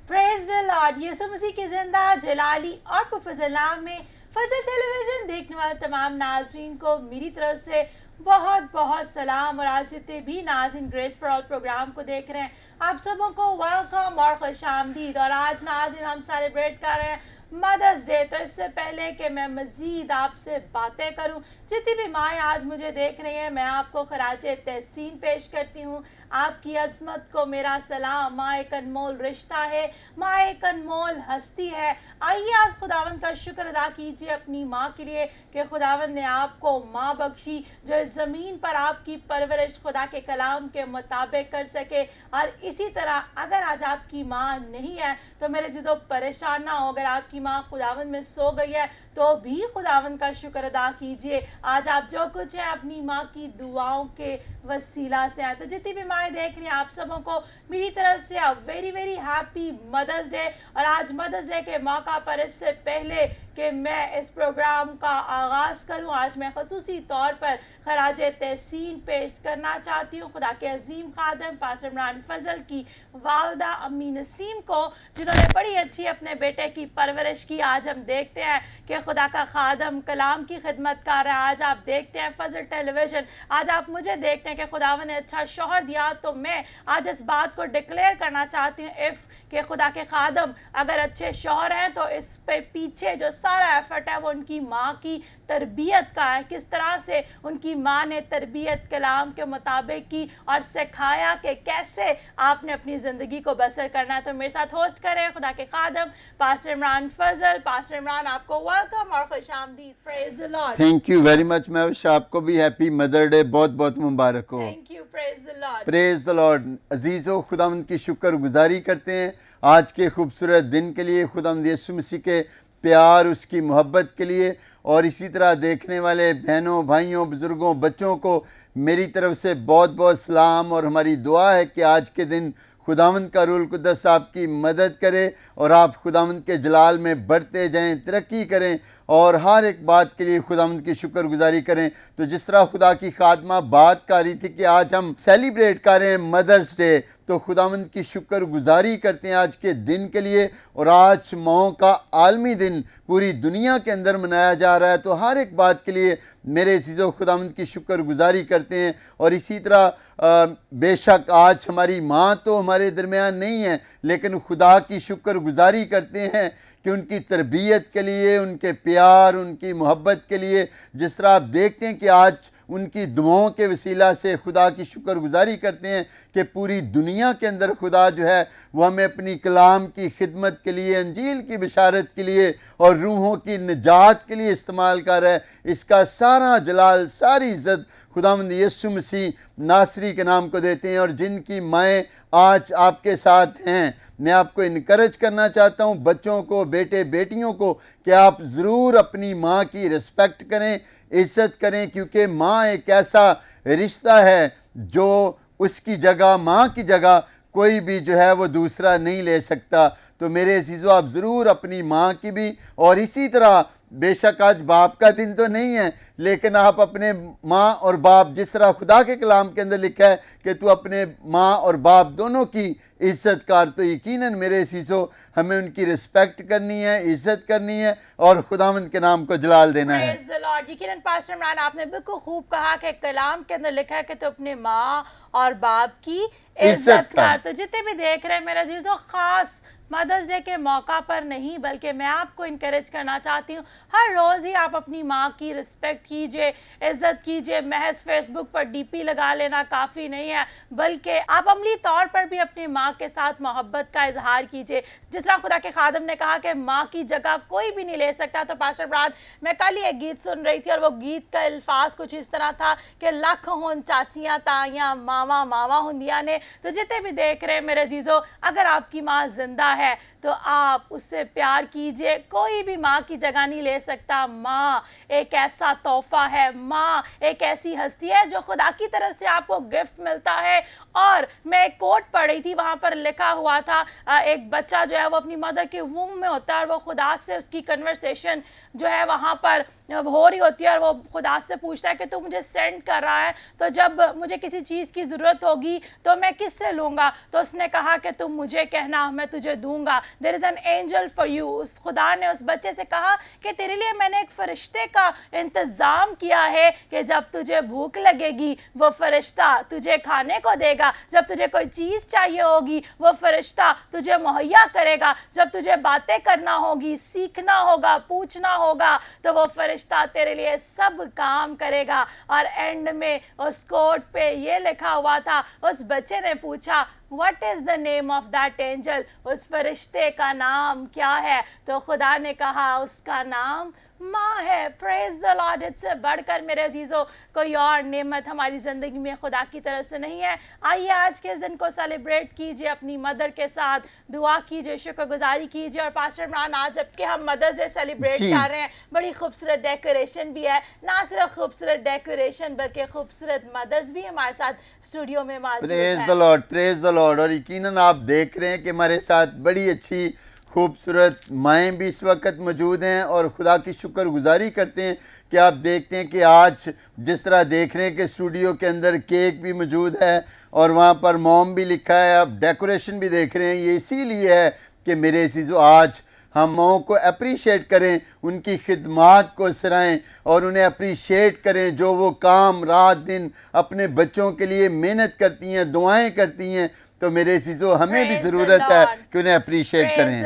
Praise the lord. Yeshu Masih की जिंदा जलाली और पुफज़ल नाम में फजल टेलीविजन देखने वाले तमाम नाज़रीन को मेरी तरफ से बहुत बहुत सलाम। और आज जितने भी नाज़रीन ग्रेस फॉर ऑल प्रोग्राम को देख रहे हैं, आप सबों को वेलकम और खुशामदीद। और आज नाज़रीन हम सेलिब्रेट कर रहे हैं मदर्स डे। तो इससे पहले कि मैं मज़ीद आपसे बातें करूं, जितनी भी माएँ आज मुझे देख रही हैं, मैं आपको खराजे तहसीन पेश करती हूँ। आपकी अज़मत को मेरा सलाम। माँ एक अनमोल रिश्ता है, माँ एक अनमोल हस्ती है। आइए आज खुदावंद का शुक्र अदा कीजिए अपनी माँ के लिए कि खुदावंद ने आपको माँ बख्शी जो इस ज़मीन पर आपकी परवरिश खुदा के कलाम के मुताबिक कर सके। और इसी तरह अगर आज आपकी माँ नहीं है तो मेरे जिदो परेशान ना हो, अगर आपकी माँ खुदावंद में सो गई है तो भी खुदावंद का शुक्र अदा कीजिए। आज आप जो कुछ है अपनी माँ की दुआओं के वसीला से आए। तो जितनी भी माएँ देख रही हैं, आप सबों को मेरी तरफ से very very happy mother's day. और आज मदर्स डे के मौका पर इससे पहले कि मैं इस प्रोग्राम का आगाज़ करूं, आज मैं खसूसी तौर पर खराज तहसीन पेश करना चाहती हूँ खुदा के अजीम खादम पास्टर इमरान फजल की वालदा अम्मी नसीम को, जिन्होंने बड़ी अच्छी अपने बेटे की परवरिश की। आज हम देखते हैं कि खुदा का खादम कलाम की खिदमत कर रहा है। आज आप देखते हैं फजल टेलीविजन, आज आप मुझे देखते हैं कि खुदावन ने अच्छा शौहर दिया। तो मैं आज इस बात को डिक्लेयर करना चाहती हूँ इफ़ कि खुदा के खादम अगर अच्छे शौहर हैं तो इस पे पीछे जो सारा एफर्ट है वो उनकी माँ की तरबियत का है। किस तरह से उनकी माँ ने तरबियत कलाम के मुताबिक की और सिखाया कि कैसे आपने अपनी ज़िंदगी को बसर करना है। तो मेरे साथ होस्ट करें खुदा के खादम पास्टर इमरान फजल। पास्टर इमरान, आपको वेलकम और खुशामदीद। Praise the lord. Thank you very much Mahvish, आपको भी हैप्पी मदर डे बहुत बहुत मुबारक हो। Thank you. Praise the lord. Praise the lord. अजीज़ों, खुदावंद की शुक्रगुजारी करते हैं आज के खूबसूरत दिन के लिए, खुदावंद यीशु मसीह के प्यार, उसकी मोहब्बत के लिए। और इसी तरह देखने वाले बहनों, भाइयों, बुज़ुर्गों, बच्चों को मेरी तरफ से बहुत बहुत सलाम। और हमारी दुआ है कि आज के दिन खुदावंद का रूह कुद्दस आपकी मदद करे और आप खुदावंद के जलाल में बढ़ते जाएं, तरक्की करें और हर एक बात के लिए खुदावंद की शुक्रगुजारी करें। तो जिस तरह खुदा की खादमा बात कर रही थी कि आज हम सेलिब्रेट कर रहे हैं मदर्स डे, तो खुदावंद की शुक्रगुजारी करते हैं आज के दिन के लिए। और आज माओं का आलमी दिन पूरी दुनिया के अंदर मनाया जा रहा है, तो हर एक बात के लिए मेरे चीज़ों खुदावंद की शुक्रगुजारी करते हैं। और इसी तरह बेशक आज हमारी माँ तो हमारे दरमियान नहीं है, लेकिन खुदा की शुक्रगुजारी करते हैं कि उनकी तरबियत के लिए, उनके प्यार, उनकी मोहब्बत के लिए। जिस तरह आप देखते हैं कि आज उनकी दुआओं के वसीला से खुदा की शुक्रगुजारी करते हैं कि पूरी दुनिया के अंदर खुदा जो है वो हमें अपनी कलाम की खिदमत के लिए, अंजील की बिशारत के लिए और रूहों की निजात के लिए इस्तेमाल कर रहा है। इसका सारा जलाल, सारी इज़्ज़त खुदावंद यीशु मसीह नासरी के नाम को देते हैं। और जिनकी माएँ आज आपके साथ हैं, मैं आपको इनकरेज करना चाहता हूँ, बच्चों को, बेटे बेटियों को, कि आप ज़रूर अपनी माँ की रिस्पेक्ट करें, इज़्ज़त करें, क्योंकि माँ एक ऐसा रिश्ता है जो उसकी जगह, माँ की जगह कोई भी जो है वो दूसरा नहीं ले सकता। तो मेरे अज़ीज़ों, आप ज़रूर अपनी माँ की भी, और इसी तरह बेशक आज बाप का दिन तो नहीं है, लेकिन आप अपने माँ और बाप, जिस तरह खुदा के कलाम के अंदर लिखा है कि तू अपने माँ और बाप दोनों की इज़्ज़त कर, तो यकीनन मेरे अज़ीज़ों हमें उनकी रिस्पेक्ट करनी है, इज़्ज़त करनी है और खुदावंद के नाम को जलाल देना है। Praise the Lord. यकीनन पास्टर इमरान, आपने बिल्कुल खूब कहा कि कलाम के अंदर लिखा है कि तू अपने माँ और बाप की इज़्ज़त कर। तो जितने भी देख रहे हैं मेरे अज़ीज़ों, ख़ास मदर्स डे के मौका पर नहीं, बल्कि मैं आपको इनकरेज करना चाहती हूँ हर रोज़ ही आप अपनी माँ की रिस्पेक्ट कीजिए, इज़्ज़त कीजिए। महज फेसबुक पर डीपी लगा लेना काफ़ी नहीं है, बल्कि आप अमली तौर पर भी अपनी माँ के साथ मोहब्बत का इजहार कीजिए। जिस तरह खुदा के खादम ने कहा कि माँ की जगह कोई भी नहीं ले सकता। तो पास्टर इमरान, मैं कल ही एक गीत सुन रही थी और वो गीत का अल्फाज कुछ इस तरह था कि लख होन चाचियाँ ताइयाँ मावा मावा हुंदिया ने। तो जितने भी देख रहे हैं मेरे अजीज़ों, अगर आपकी माँ जिंदा है तो आप उससे प्यार कीजिए। कोई भी माँ की जगह नहीं ले सकता। माँ एक ऐसा तोहफा है, माँ एक ऐसी हस्ती है जो खुदा की तरफ से आपको गिफ्ट मिलता है। और मैं एक कोट पढ़ रही थी, वहाँ पर लिखा हुआ था एक बच्चा जो है वो अपनी मदर के वूम में होता है और वो खुदा से उसकी कन्वर्सेशन जो है वहाँ पर हो रही होती है और वो खुदा से पूछता है कि तू मुझे सेंड कर रहा है, तो जब मुझे किसी चीज़ की ज़रूरत होगी तो मैं किससे लूँगा? तो उसने कहा कि तुम मुझे कहना, मैं तुझे दूंगा। There is an angel for you. उस खुदा ने उस बच्चे से कहा कि तेरे लिए मैंने एक फरिश्ते का इंतज़ाम किया है कि जब तुझे भूख लगेगी वो फरिश्ता तुझे खाने को देगा, जब तुझे कोई चीज़ चाहिए होगी वो फरिश्ता तुझे मुहैया करेगा, जब तुझे बातें करना होगी, सीखना होगा, पूछना होगा, तो वो फरिश्ता तेरे लिए सब काम करेगा। और एंड में उस कोट पे ये लिखा हुआ था, उस बच्चे ने पूछा What is the name of that angel? उस फरिश्ते का नाम क्या है? तो खुदा ने कहा उसका नाम माँ है। Praise the Lord. इससे बढ़कर मेरे अजीज़ों कोई और नेमत हमारी ज़िंदगी में खुदा की तरफ से नहीं है। आइए आज के इस दिन को सेलिब्रेट कीजिए अपनी मदर के साथ, दुआ कीजिए, शुक्रगुजारी कीजिए। और पास्टर इमरान, आज जबकि हम मदर्स डे सेलिब्रेट कर रहे हैं, बड़ी खूबसूरत डेकोरेशन भी है। ना सिर्फ खूबसूरत डेकोरेशन बल्कि खूबसूरत मदर्स भी हमारे साथ स्टूडियो में मौजूद हैं। Praise the lord, praise the Lord. और यकीनन आप देख रहे हैं कि हमारे साथ बड़ी अच्छी खूबसूरत माएँ भी इस वक्त मौजूद हैं और खुदा की शुक्रगुजारी करते हैं कि आप देखते हैं कि आज जिस तरह देख रहे हैं कि स्टूडियो के अंदर केक भी मौजूद है और वहाँ पर मॉम भी लिखा है, आप डेकोरेशन भी देख रहे हैं। ये इसीलिए है कि मेरे अज़ीज़ों आज हम माओं को अप्रीशिएट करें, उनकी खिदमात को सराहें और उन्हें अप्रीशिएट करें जो वो काम रात दिन अपने बच्चों के लिए मेहनत करती हैं, दुआएं करती हैं। तो मेरे चीज़ों हमें भी ज़रूरत है कि उन्हें अप्रीशिएट करें।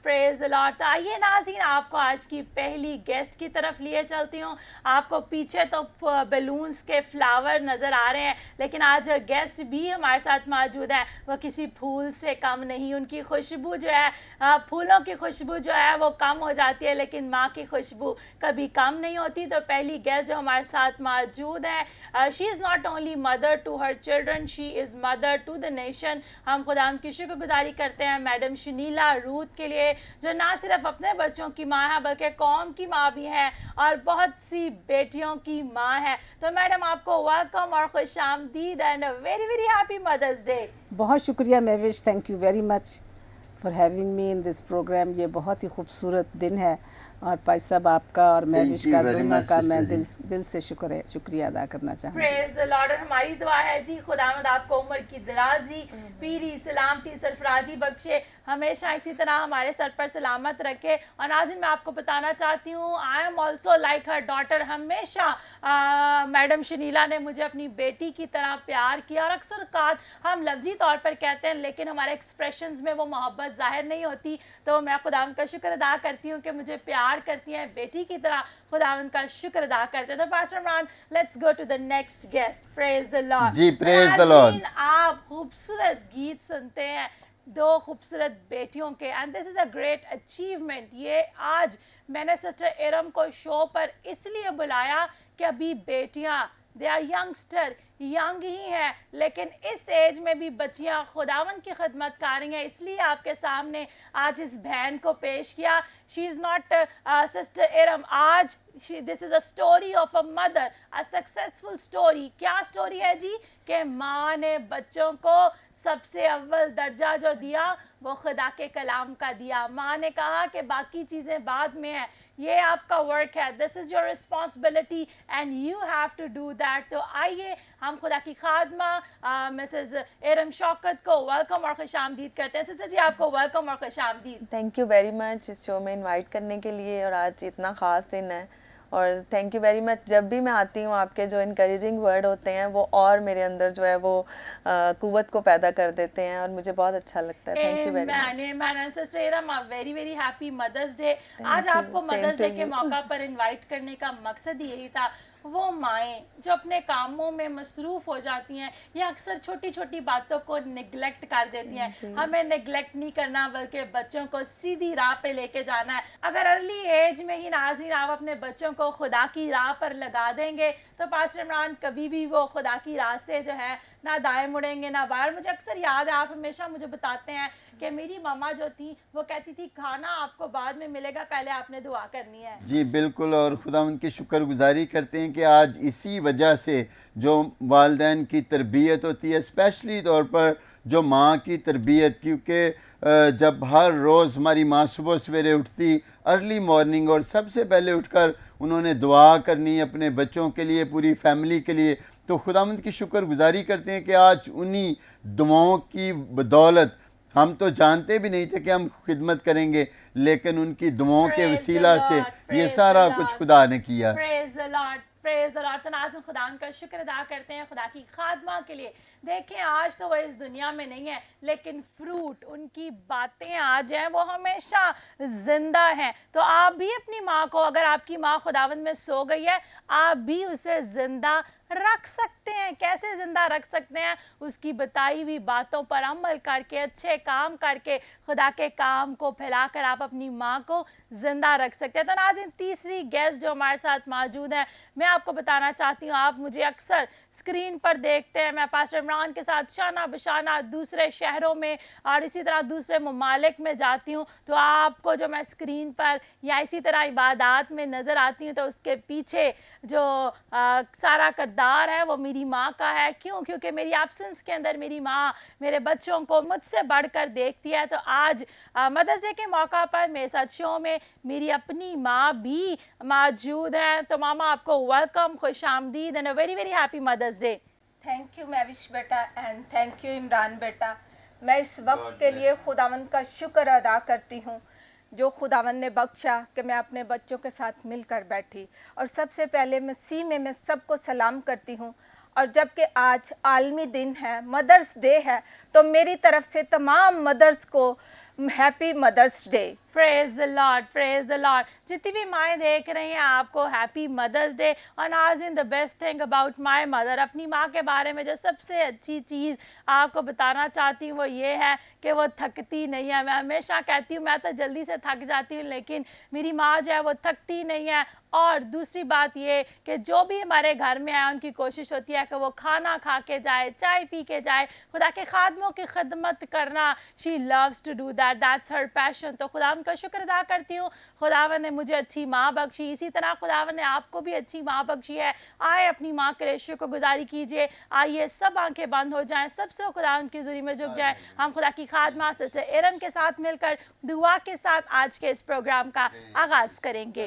Praise the lord. तो आइए नाज़रीन, आपको आज की पहली गेस्ट की तरफ लिए चलती हूँ। आपको पीछे तो बैलून्स के फ्लावर नज़र आ रहे हैं, लेकिन आज गेस्ट भी हमारे साथ मौजूद है। वो किसी फूल से कम नहीं। उनकी खुशबू जो है, फूलों की खुशबू जो है वो कम हो जाती है, लेकिन माँ की खुशबू कभी कम नहीं होती। तो पहली गेस्ट जो हमारे साथ मौजूद है, she is not only mother to her children, she is mother to the nation. हम खुदा की शुक्रगुजारी करते हैं मैडम शनीला रूथ के लिए, जो ना सिर्फ अपने बच्चों की माँ है बल्कि कौम की माँ भी हैं और बहुत सी बेटियों की माँ है। तो मैडम आपको वेलकम और खुशामदीद and very very happy mother's day. बहुत शुक्रिया Mahvish, thank you very much for having me in this programme. ये बहुत ही खूबसूरत दिन है और भाई साहब आपका और महविश का दोनों का मैं दिल से शुक्रिया अदा करना चाहूँगी। Praise the Lord. और हमारी दुआ है जी खुदावंद आपको उम्र की दराजी, पीरी, सलामती, सरफराजी बख्शे, हमेशा इसी तरह हमारे सर पर सलामत रखे। और नाज़रीन, मैं आपको बताना चाहती हूँ, I am also like her daughter. हमेशा मैडम शनीला ने मुझे अपनी बेटी की तरह प्यार किया। और अक्सर कात हम लफ्जी तौर पर कहते हैं, लेकिन हमारे एक्सप्रेशंस में वो मोहब्बत जाहिर नहीं होती। तो मैं खुदावंद का शुक्र अदा करती हूँ कि मुझे प्यार करती हैं बेटी की तरह। खुदावंद का शुक्र अदा करते हैं। तो pastor Imran, let's go to the next guest. Praise the lord. जी, प्रेज द लॉर्ड। आप खूबसूरत गीत सुनते हैं दो खूबसूरत बेटियों के, and this is a great achievement. ये आज मैंने सिस्टर एरम को शो पर इसलिए बुलाया कि अभी बेटियां, दे आर यंगस्टर, यंग ही है, लेकिन इस एज में भी बच्चियां खुदावन की खिदमत कर रही हैं। इसलिए आपके सामने आज इस बहन को पेश किया। शी इज़ नॉट सिस्टर एरम, आज this is a story of a mother, a successful story. क्या स्टोरी है जी? कि माँ ने बच्चों को सबसे अव्वल दर्जा जो दिया वो खुदा के कलाम का दिया। माँ ने कहा कि बाकी चीज़ें बाद में है, ये आपका वर्क है, this is your responsibility and you have to do that. तो आइए हम खुदा की खादमा मिसेस एरम शौकत को वेलकम और खुशामदीद करते हैं। सिस्टर जी, आपको वेलकम और खुशामदीद। थैंक यू वेरी मच इस शो में इनवाइट करने के लिए, और आज इतना ख़ास दिन है और थैंक यू वेरी मच। जब भी मैं आती हूँ आपके जो इनकरेजिंग वर्ड होते हैं वो और मेरे अंदर जो है वो कुव्वत को पैदा कर देते हैं और मुझे बहुत अच्छा लगता है। Thank you very much. Sister Eram, very very happy mother's day. आज आपको मदर्स डे के मौका पर इनवाइट करने का मकसद यही था। वो माएँ जो अपने कामों में मसरूफ़ हो जाती हैं या अक्सर छोटी छोटी बातों को निगलेक्ट कर देती हैं। हमें निगलेक्ट नहीं करना बल्कि बच्चों को सीधी राह पे लेके जाना है। अगर अर्ली एज में ही नाज़रीन आप अपने बच्चों को खुदा की राह पर लगा देंगे तो पास्टर इमरान कभी भी वो खुदा की राह से जो है ना दाएं मुड़ेंगे ना बाहर। मुझे अक्सर याद है, आप हमेशा मुझे बताते हैं कि मेरी मामा जो थी वो कहती थी खाना आपको बाद में मिलेगा, पहले आपने दुआ करनी है। जी बिल्कुल, और खुदा उनकी शुक्रगुजारी करते हैं कि आज इसी वजह से जो वालिदैन की तरबियत होती है, स्पेशली तौर पर जो माँ की तरबियत, क्योंकि जब हर रोज़ हमारी माँ सुबह सवेरे उठती अर्ली मॉर्निंग और सबसे पहले उठकर उन्होंने दुआ करनी अपने बच्चों के लिए, पूरी फैमिली के लिए, तो खुदावंद की शुक्रगुजारी करते हैं कि आज उन्हीं दुआओं की बदौलत हम तो जानते भी नहीं थे कि हम खिदमत करेंगे, लेकिन उनकी दुआओं के वसीला से ये सारा कुछ खुदा ने किया। Praise the lord, praise the lord. तो नाज़रीन खुदा का शुक्र अदा करते हैं खुदा की खादमा के लिए। देखें आज तो वो इस दुनिया में नहीं है, लेकिन फ्रूट उनकी बातें आज हैं वो हमेशा जिंदा हैं। तो आप भी अपनी माँ को, अगर आपकी माँ खुदावंद में सो गई है, आप भी उसे जिंदा रख सकते हैं। कैसे जिंदा रख सकते हैं? उसकी बताई हुई बातों पर अमल करके, अच्छे काम करके, खुदा के काम को फैलाकर आप अपनी माँ को जिंदा रख सकते हैं। तो नाज़रीन तीसरी गेस्ट जो हमारे साथ मौजूद हैं, मैं आपको बताना चाहती हूँ, आप मुझे अक्सर स्क्रीन पर देखते हैं, मैं पास्टर इमरान के साथ शाना बशाना दूसरे शहरों में और इसी तरह दूसरे ममालिक में जाती हूँ, तो आपको जो मैं स्क्रीन पर या इसी तरह इबादत में नज़र आती हूँ तो उसके पीछे जो सारा किरदार है वो मेरी माँ का है। क्यों? क्योंकि मेरी एब्सेंस के अंदर मेरी माँ मेरे बच्चों को मुझसे बढ़कर देखती है। तो आज मदर्स डे के मौका पर मेरे साथ शो में मेरी अपनी माँ भी मौजूद है। तो मामा आपको वेलकम, खुश आमदीद and a very very happy mother's day. Thank you Mahvish बेटा एंड थैंक यू इमरान बेटा। मैं इस वक्त के लिए खुदावंद का शुक्र अदा करती हूँ जो खुदावंद ने बख्शा कि मैं अपने बच्चों के साथ मिलकर बैठी। और सबसे पहले मसीह में मैं सबको सलाम करती हूँ। और जबकि आज आलमी दिन है, मदर्स डे है, तो मेरी तरफ से तमाम मदर्स को happy mother's day. Praise the lord, praise the lord. जितनी भी माएँ देख रही हैं आपको हैप्पी मदर्स डे। और नाज़रीन the best thing about my mother, अपनी माँ के बारे में जो सबसे अच्छी चीज़ आपको बताना चाहती हूँ वो ये है कि वो थकती नहीं है। मैं हमेशा कहती हूँ मैं तो जल्दी से थक जाती हूँ, लेकिन मेरी माँ जो है वो थकती नहीं है। और दूसरी बात ये कि जो भी हमारे घर में आए उनकी कोशिश होती है कि वो खाना खा के जाए, चाय पी के जाए, खुदा के खादमों की खिदमत करना। She loves to do that, that's her passion. तो खुदा का शुक्र अदा करती हूँ, खुदावन ने मुझे अच्छी माँ बख्शी, इसी तरह खुदावन ने आपको भी अच्छी माँ बख्शी है। आए अपनी माँ के लिए शुक्रगुजारी कीजिए। आइए सब आंखें बंद हो जाएं, सबसे खुदा उनकी ज़ुरी में झुक जाए। हम खुदा की खादमा सिस्टर एरन के साथ मिलकर दुआ के साथ आज के इस प्रोग्राम का आगाज़ करेंगे।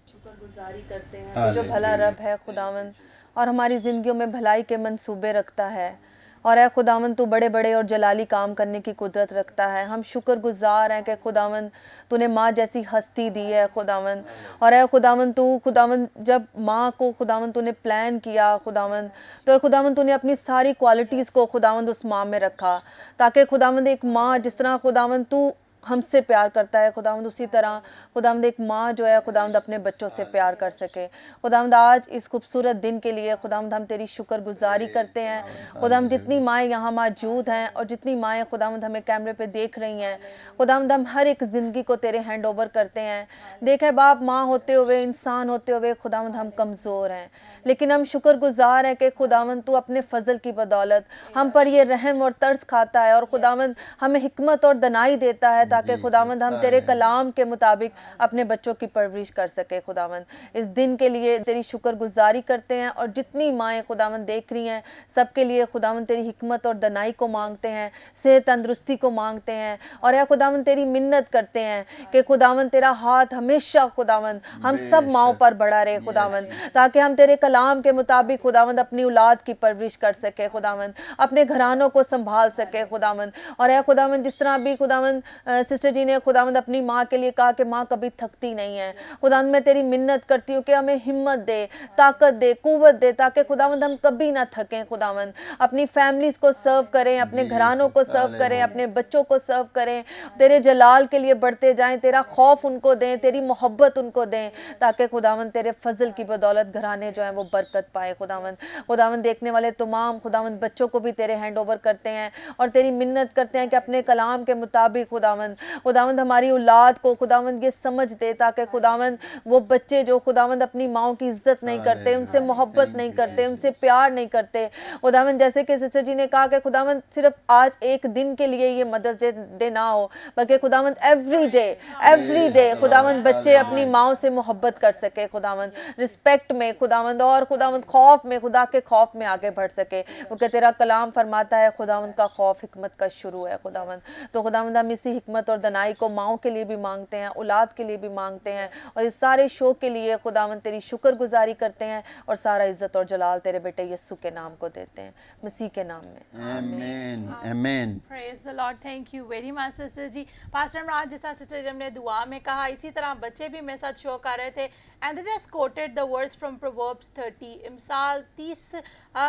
शुक्रगुजारी करते हैं कि जो भला रब है खुदावन और हमारी ज़िंदगियों में भलाई के मंसूबे रखता है। और है खुदावन तू बड़े बड़े और जलाली काम करने की कुदरत रखता है। हम शुक्रगुजार हैं कि खुदावन तूने माँ जैसी हस्ती दी है खुदावन। और है खुदावन तू खुदावन जब माँ को खुदावन तूने प्लान किया खुदावन, तो खुदावन तूने अपनी सारी क्वालिटीज़ को खुदावन उस माँ में रखा, ताकि खुदावन एक माँ जिस तरह खुदावन तू हमसे प्यार करता है खुदावंद, उसी तरह खुदावंद एक माँ जो है खुदावंद अपने बच्चों से प्यार कर सके। खुदावंद आज इस खूबसूरत दिन के लिए खुदावंद हम तेरी शुक्रगुजारी करते हैं। खुदावंद जितनी माएँ यहाँ मौजूद हैं और जितनी माएँ खुदावंद हमें कैमरे पे देख रही हैं, खुदावंद हम हर एक ज़िंदगी को तेरे हैंड ओवर करते हैं। देखे बाप, माँ होते हुए, इंसान होते हुए खुदावंद हम कमज़ोर हैं, लेकिन हम शुक्रगुजार हैं कि खुदावंद तू अपने फजल की बदौलत हम पर ये रहम और तरस खाता है और खुदावंद हमें हिकमत और दनाई देता है ताकि खुदावंद हम तेरे कलाम के मुताबिक अपने बच्चों की परवरिश कर सके। खुदावंद इस दिन के लिए तेरी शुक्रगुजारी करते हैं और जितनी माएँ खुदावंद देख रही हैं सबके लिए खुदावंद तेरी हिकमत और दनाई को मांगते हैं, सेहत तंदुरुस्ती को मांगते हैं। और है खुदावंद तेरी मिन्नत करते हैं कि खुदावंद तेरा हाथ हमेशा खुदावंद हम सब माओं पर बढ़ा रहे खुदावंद, ताकि हम तेरे कलाम के मुताबिक खुदावंद अपनी औलाद की परवरिश कर सके खुदावंद, अपने घरानों को संभाल सके खुदावंद। और है खुदावंद जिस तरह भी खुदावंद सिस्टर जी ने खुदावंद अपनी माँ के लिए कहा कि माँ कभी थकती नहीं है। खुदावंद मैं तेरी मिन्नत करती हूँ कि हमें हिम्मत दे, ताकत दे, कुव्वत दे, ताकि खुदावंद हम कभी ना थकें। खुदावंद अपनी फैमिलीज को सर्व करें, अपने घरानों को सर्व करें, अपने बच्चों को सर्व करें, तेरे जलाल के लिए बढ़ते जाएं, तेरा खौफ उनको दें, तेरी मोहब्बत उनको दें, ताकि खुदावंद तेरे फजल की बदौलत घराने जो हैं वो बरकत पाए। खुदावंद देखने वाले तमाम खुदावंद बच्चों को भी तेरे हैंड ओवर करते हैं और तेरी मिन्नत करते हैं कि अपने कलाम के मुताबिक खुदावंद हमारी औलाद को खुदावंद ये समझ दे, ताकि खुदावंद वो बच्चे जो खुदावंद अपनी माओ की इज्जत नहीं करते, उनसे मोहब्बत नहीं करते, उनसे प्यार नहीं करते, खुदावंद जैसे कि सिस्टर जी ने कहा कि खुदावंद सिर्फ आज एक दिन के लिए ये मदर्स डे ना हो, बल्कि खुदावंद एवरी डे खुदावंद बच्चे अपनी माओ से मोहब्बत कर सके, खुदावंद रिस्पेक्ट में खुदावंद, और खुदावंद खौफ में, खुदा के खौफ में आगे बढ़ सके, क्योंकि तेरा कलाम फरमाता है खुदावंद का खौफ हिकमत का शुरू है। खुदावंद तो खुदावंद हम इसी हिकमत और दनाई को माओ के लिए भी मांगते हैं, औलाद के लिए भी मांगते हैं, और इस सारे शो के लिए खुदावंद तेरी शुक्रगुजारी करते हैं, और सारा इज्जत और जलाल तेरे बेटे यीशु के नाम को देते हैं, मसीह के नाम में। आमीन आमीन। Praise the lord. Thank you very much sister ji. Pastor Imran, जिस तरह सिस्टर जी ने दुआ में कहा, इसी तरह बच्चे भी मेरे साथ शो कर रहे थे, and they just coated the words from proverbs 30, मिसाल 30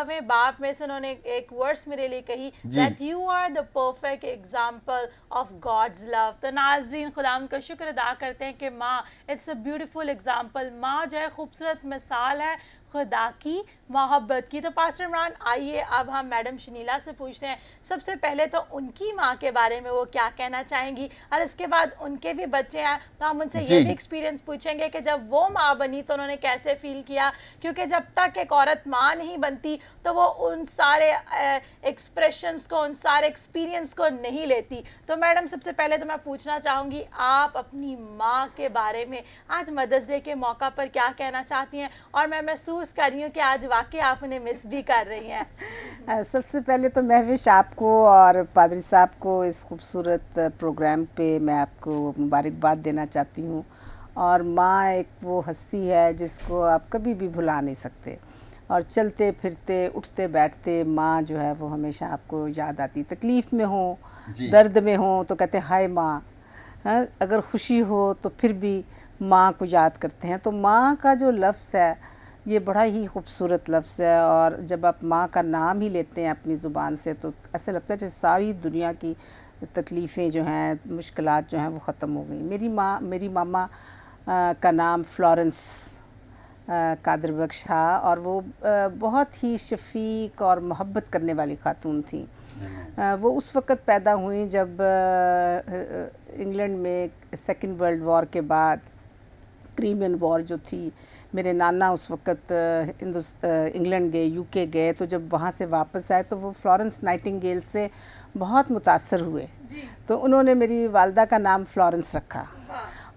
में बाप में से उन्होंने एक वर्ड्स मेरे लिए कही, that you are the perfect example of God's love. तो नाज़रीन, खुदावंद का शुक्र अदा करते हैं कि माँ इट्स अ ब्यूटीफुल एग्जाम्पल, माँ जो है खूबसूरत मिसाल है खुदा की मोहब्बत की। तो पास्टर इमरान, आइए अब हम मैडम शनीला से पूछते हैं, सबसे पहले तो उनकी माँ के बारे में वो क्या कहना चाहेंगी, और इसके बाद उनके भी बच्चे हैं तो हम उनसे ये भी एक्सपीरियंस पूछेंगे कि जब वो माँ बनी तो उन्होंने कैसे फील किया, क्योंकि जब तक एक औरत माँ नहीं बनती तो वो उन सारे एक्सप्रेशंस को, उन सारे एक्सपीरियंस को नहीं लेती। तो मैडम, सबसे पहले तो मैं पूछना चाहूँगी, आप अपनी माँ के बारे में आज मदर्स डे के मौका पर क्या कहना चाहती हैं, और मैं महसूस कर रही हूँ कि आज वाकई आप उन्हें मिस भी कर रही हैं। सबसे पहले तो महविश आपको और पादरी साहब को इस खूबसूरत प्रोग्राम पे मैं आपको मुबारकबाद देना चाहती हूँ। और माँ एक वो हस्ती है जिसको आप कभी भी भुला नहीं सकते, और चलते फिरते उठते बैठते माँ जो है वो हमेशा आपको याद आती। तकलीफ़ में हो, दर्द में हो तो कहते हाय माँ, अगर खुशी हो तो फिर भी माँ को याद करते हैं। तो माँ का जो लफ्ज़ है ये बड़ा ही खूबसूरत लफ्ज़ है, और जब आप माँ का नाम ही लेते हैं अपनी ज़ुबान से तो ऐसा लगता है जैसे सारी दुनिया की तकलीफ़ें जो हैं, मुश्किलात जो हैं वो ख़त्म हो गई। मेरी मामा का नाम फ्लोरेंस कादर बख्श था, और वो बहुत ही शफीक और मोहब्बत करने वाली खातून थी। वो उस वक़्त पैदा हुई जब इंग्लैंड में सेकेंड वर्ल्ड वॉर के बाद क्रीमियन वॉर जो थी, मेरे नाना उस वक़्त इंग्लैंड गए, यूके गए, तो जब वहाँ से वापस आए तो वो फ्लोरेंस नाइटिंगेल से बहुत मुतासर हुए, तो उन्होंने मेरी वालदा का नाम फ्लोरेंस रखा।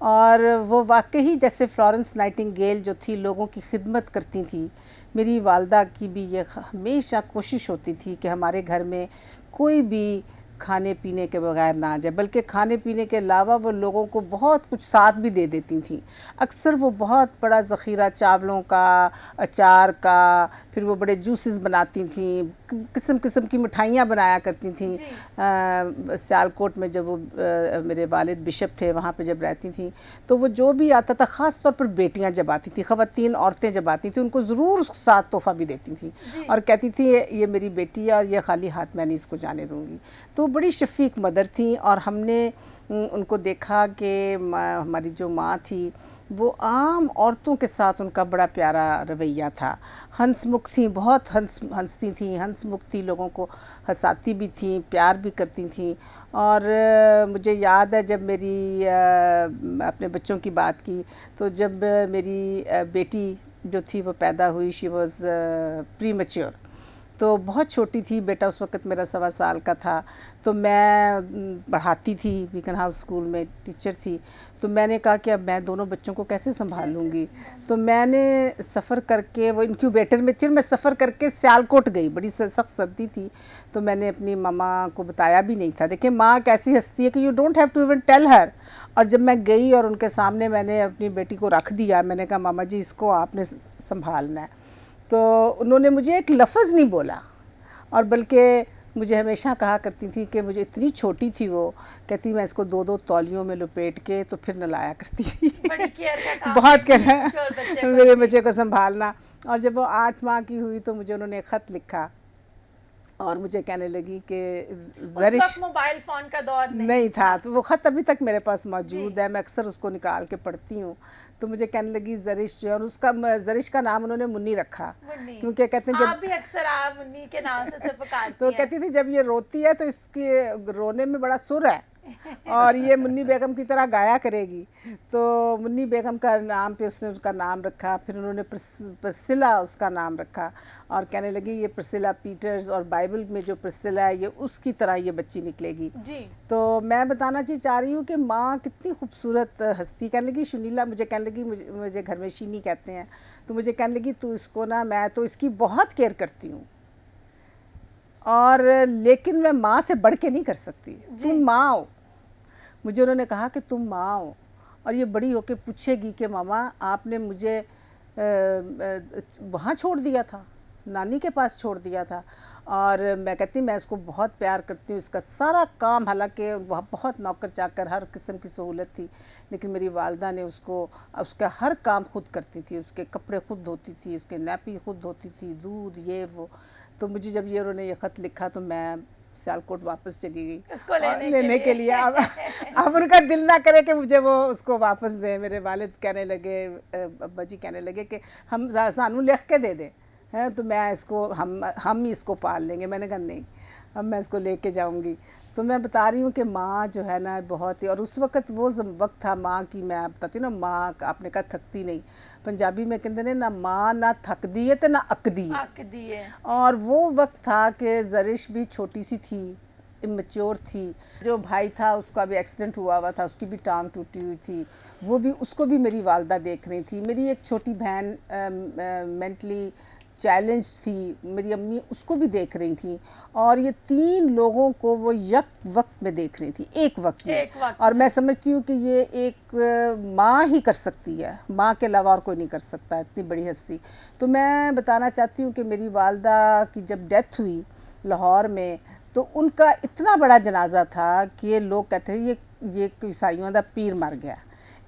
और वो वाकई जैसे फ्लोरेंस नाइटिंगेल जो थी लोगों की खिदमत करती थी, मेरी वालदा की भी ये हमेशा कोशिश होती थी कि हमारे घर में कोई भी खाने पीने के बगैर ना जाए, बल्कि खाने पीने के अलावा वो लोगों को बहुत कुछ साथ भी दे देती थी। अक्सर वो बहुत बड़ा ज़ख़ीरा चावलों का, अचार का, फिर वो बड़े जूसेस बनाती थी, किस्म किस्म की मिठाइयाँ बनाया करती थी। सियालकोट में जब वो मेरे वालिद बिशप थे वहाँ पे जब रहती थी, तो वो जो भी आता था, ख़ास तौर पर बेटियाँ जब आती थी, ख़वातीन औरतें जब आती थी, उनको ज़रूर साथ तोहफ़ा भी देती थी, और कहती थी ये मेरी बेटी है और ये खाली हाथ मैं नहीं इसको जाने दूँगी। तो बड़ी शफीक मदर थी, और हमने उनको देखा कि हमारी जो माँ थी वो आम औरतों के साथ उनका बड़ा प्यारा रवैया था। हंसमुख थी, बहुत हंसती थी, हंसमुख थी, लोगों को हंसाती भी थी, प्यार भी करती थी। और मुझे याद है जब मेरी अपने बच्चों की बात की, तो जब मेरी बेटी जो थी वो पैदा हुई, शी वॉज प्रीमैच्योर, तो बहुत छोटी थी, बेटा उस वक़्त मेरा 1.25 साल का था। तो मैं पढ़ाती थी, बीकन हाउस स्कूल में टीचर थी, तो मैंने कहा कि अब मैं दोनों बच्चों को कैसे संभालूंगी। तो मैंने सफ़र करके, वो इनक्यूबेटर में थी, मैं सफ़र करके सियालकोट गई, बड़ी सख्त सर्दी थी, तो मैंने अपनी मामा को बताया भी नहीं था। देखिए माँ कैसी हंसती है कि you don't have to even tell her. और जब मैं गई और उनके सामने मैंने अपनी बेटी को रख दिया, मैंने कहा मामा जी इसको आपने संभालना है, तो उन्होंने मुझे एक लफ्ज़ नहीं बोला, और बल्कि मुझे हमेशा कहा करती थी कि मुझे इतनी छोटी थी वो, कहती मैं इसको 2-2 तौलियों में लपेट के तो फिर नलाया करती थी। बड़ी केयर का काम बहुत करती केयर हैं चोर बच्चे को। मेरे बच्चे को संभालना। और जब वो 8 माह की हुई तो मुझे उन्होंने ख़त लिखा और मुझे कहने लगी कि उस ज़रिश वक्त मोबाइल फोन का दौर नहीं था, तो वो ख़त अभी तक मेरे पास मौजूद है, मैं अक्सर उसको निकाल के पढ़ती हूँ। तो मुझे कहने लगी ज़रिश जो, और उसका ज़रिश का नाम उन्होंने मुन्नी रखा, मुन्नी। क्योंकि कहते हैं आप जब भी अक्सर आप मुन्नी के नाम से उसे पुकारती तो हैं। कहती थी जब ये रोती है तो इसके रोने में बड़ा सुर है और ये मुन्नी बेगम की तरह गाया करेगी। तो मुन्नी बेगम का नाम पे उसने उसका नाम रखा, फिर उन्होंने प्रिस्सिला उसका नाम रखा और कहने लगी ये प्रिस्सिला पीटर्स, और बाइबल में जो प्रिस्सिला है ये उसकी तरह ये बच्ची निकलेगी। जी। तो मैं बताना चाह रही हूँ कि माँ कितनी खूबसूरत हस्ती। कहने लगी शुनीला, मुझे कहने लगी मुझे घर में शीनी कहते हैं, तो मुझे कहने लगी तू इसको ना, मैं तो इसकी बहुत केयर करती हूँ और लेकिन मैं माँ से बढ़ के नहीं कर सकती। तुम माँ हो, मुझे उन्होंने कहा कि तुम माँ हो और ये बड़ी होके पूछेगी कि मामा आपने मुझे वहाँ छोड़ दिया था, नानी के पास छोड़ दिया था। और मैं कहती मैं इसको बहुत प्यार करती हूँ, इसका सारा काम, हालांकि वहाँ बहुत नौकर चाकर हर किस्म की सहूलत थी, लेकिन मेरी वालदा ने उसका हर काम खुद करती थी, उसके कपड़े खुद धोती थी, उसके नैपी खुद धोती थी, दूध ये वो। तो मुझे जब ये उन्होंने ये ख़त लिखा तो मैं सियालकोट वापस चली गई उसको लेने के लिए। अब उनका दिल ना करे कि मुझे वो उसको वापस दे। मेरे वालिद कहने लगे, अब्बा जी कहने लगे कि हम सानू लिख के दे दें हैं, तो मैं इसको हम ही इसको पाल लेंगे। मैंने कहा नहीं, अब मैं इसको लेके जाऊंगी। तो मैं बता रही हूँ कि माँ जो है ना बहुत ही, और उस वक़्त वो वक्त था माँ की, मैं बताती हूँ ना, माँ आपने कहा थकती नहीं, पंजाबी में कहते हैं ना माँ ना थकदी है तो ना अकदी है। और वो वक्त था कि ज़रिश भी छोटी सी थी, इमेच्योर थी। जो भाई था उसका भी एक्सीडेंट हुआ था, उसकी भी टांग टूटी हुई थी, वो भी, उसको भी मेरी वालदा देख रही थी। मेरी एक छोटी बहन मेंटली चैलेंज थी, मेरी अम्मी उसको भी देख रही थी, और ये 3 लोगों को वो एक वक्त में देख रही थी, एक वक्त में। और मैं समझती हूँ कि ये एक माँ ही कर सकती है, माँ के अलावा और कोई नहीं कर सकता, इतनी बड़ी हस्ती। तो मैं बताना चाहती हूँ कि मेरी वालदा की जब डेथ हुई लाहौर में, तो उनका इतना बड़ा जनाजा था कि लोग कहते हैं ये ईसाइयों का पीर मर गया।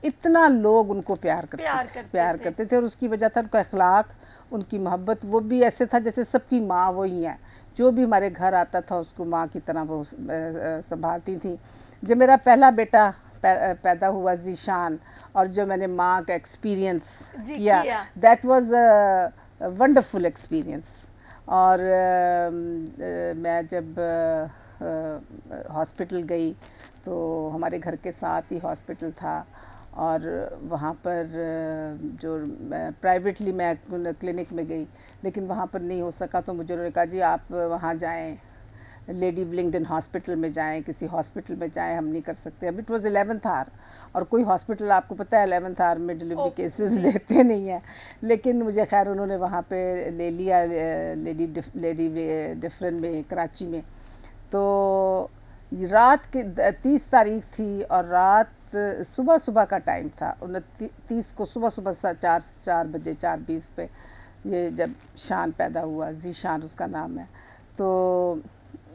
इतना लोग उनको प्यार करते थे और उसकी वजह था उनका अखलाक, उनकी मोहब्बत। वो भी ऐसे था जैसे सबकी माँ वही है, जो भी हमारे घर आता था उसको माँ की तरह वो संभालती थी। जब मेरा पहला बेटा पैदा हुआ ज़ीशान, और जो मैंने माँ का एक्सपीरियंस किया, that was a wonderful experience. और मैं जब हॉस्पिटल गई तो हमारे घर के साथ ही हॉस्पिटल था, और वहाँ पर जो प्राइवेटली मैं क्लिनिक में गई, लेकिन वहाँ पर नहीं हो सका, तो मुझे उन्होंने कहा जी आप वहाँ जाएं, लेडी विलिंगडन हॉस्पिटल में जाएं, किसी हॉस्पिटल में जाएं, हम नहीं कर सकते। अब इट वाज 11th आवर, और कोई हॉस्पिटल आपको पता है 11th आवर में डिलीवरी केसेस लेते नहीं हैं, लेकिन मुझे खैर उन्होंने वहाँ पे ले लिया लेडी डिफरेंट में, कराची में। तो रात की 30 तारीख थी और रात सुबह का टाइम था, 29 को सुबह 4 बजे 4:20 पे ये जब शान पैदा हुआ, ज़ीशान उसका नाम है। तो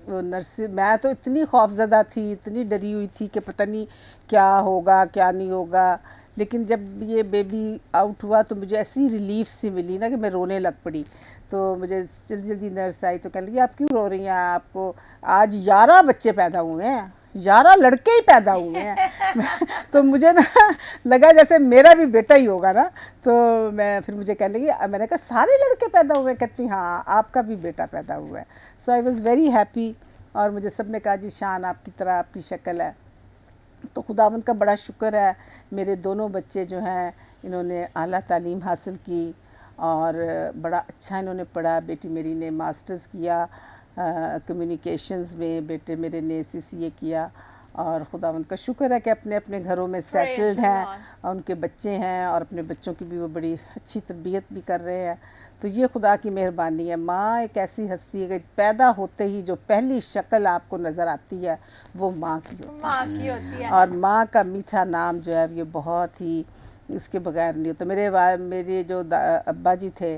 मैं तो इतनी खौफज़दा थी, इतनी डरी हुई थी कि पता नहीं क्या होगा क्या नहीं होगा, लेकिन जब ये बेबी आउट हुआ तो मुझे ऐसी रिलीफ सी मिली ना कि मैं रोने लग पड़ी। तो मुझे जल्दी नर्स आई तो कहने लगी आप क्यों रो रही हैं, आपको आज 11 बच्चे पैदा हुए हैं, 11 लड़के ही पैदा हुए हैं। तो मुझे ना लगा जैसे मेरा भी बेटा ही होगा ना। तो मैं फिर मुझे कहने लगी, मैंने कहा सारे लड़के पैदा हुए? कहती हाँ आपका भी बेटा पैदा हुआ है। सो आई वॉज़ वेरी हैप्पी, और मुझे सब ने कहा जी शान आपकी तरह आपकी शक्ल है। तो खुदावंद का बड़ा शुक्र है, मेरे दोनों बच्चे जो हैं इन्होंने आला तालीम हासिल की और बड़ा अच्छा इन्होंने पढ़ा। बेटी मेरी ने मास्टर्स किया कम्युनिकेशंस में, बेटे मेरे ने CCA किया, और खुदावंद का शुक्र है कि अपने अपने घरों में सेटल्ड हैं, और उनके बच्चे हैं, और अपने बच्चों की भी वो बड़ी अच्छी तरबियत भी कर रहे हैं। तो ये खुदा की मेहरबानी है। माँ एक ऐसी हस्ती है कि पैदा होते ही जो पहली शक्ल आपको नज़र आती है वो माँ की होती है, और माँ का मीठा नाम जो है ये बहुत ही इसके बगैर नहीं होता। मेरे जो अब्बा जी थे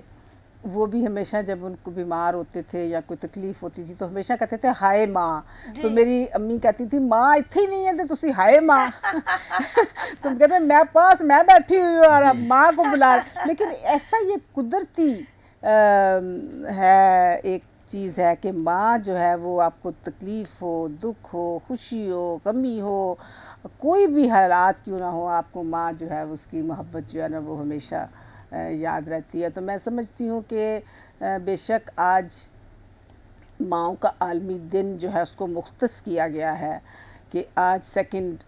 वो भी हमेशा जब उनको बीमार होते थे या कोई तकलीफ होती थी तो हमेशा कहते थे हाय माँ। तो मेरी अम्मी कहती थी माँ इतनी नहीं है तो तुसी हाय माँ। तुम कहते मैं पास मैं बैठी हुई हूँ और अब माँ को बुला। लेकिन ऐसा ये कुदरती है, एक चीज़ है कि माँ जो है वो आपको तकलीफ़ हो, दुख हो, खुशी हो, गमी हो, कोई भी हालात क्यों ना हो, आपको माँ जो है उसकी मोहब्बत जो है ना वो हमेशा याद रहती है। तो मैं समझती हूँ कि बेशक आज माँओं का आलमी दिन जो है उसको मुख्तस किया गया है कि आज सेकंड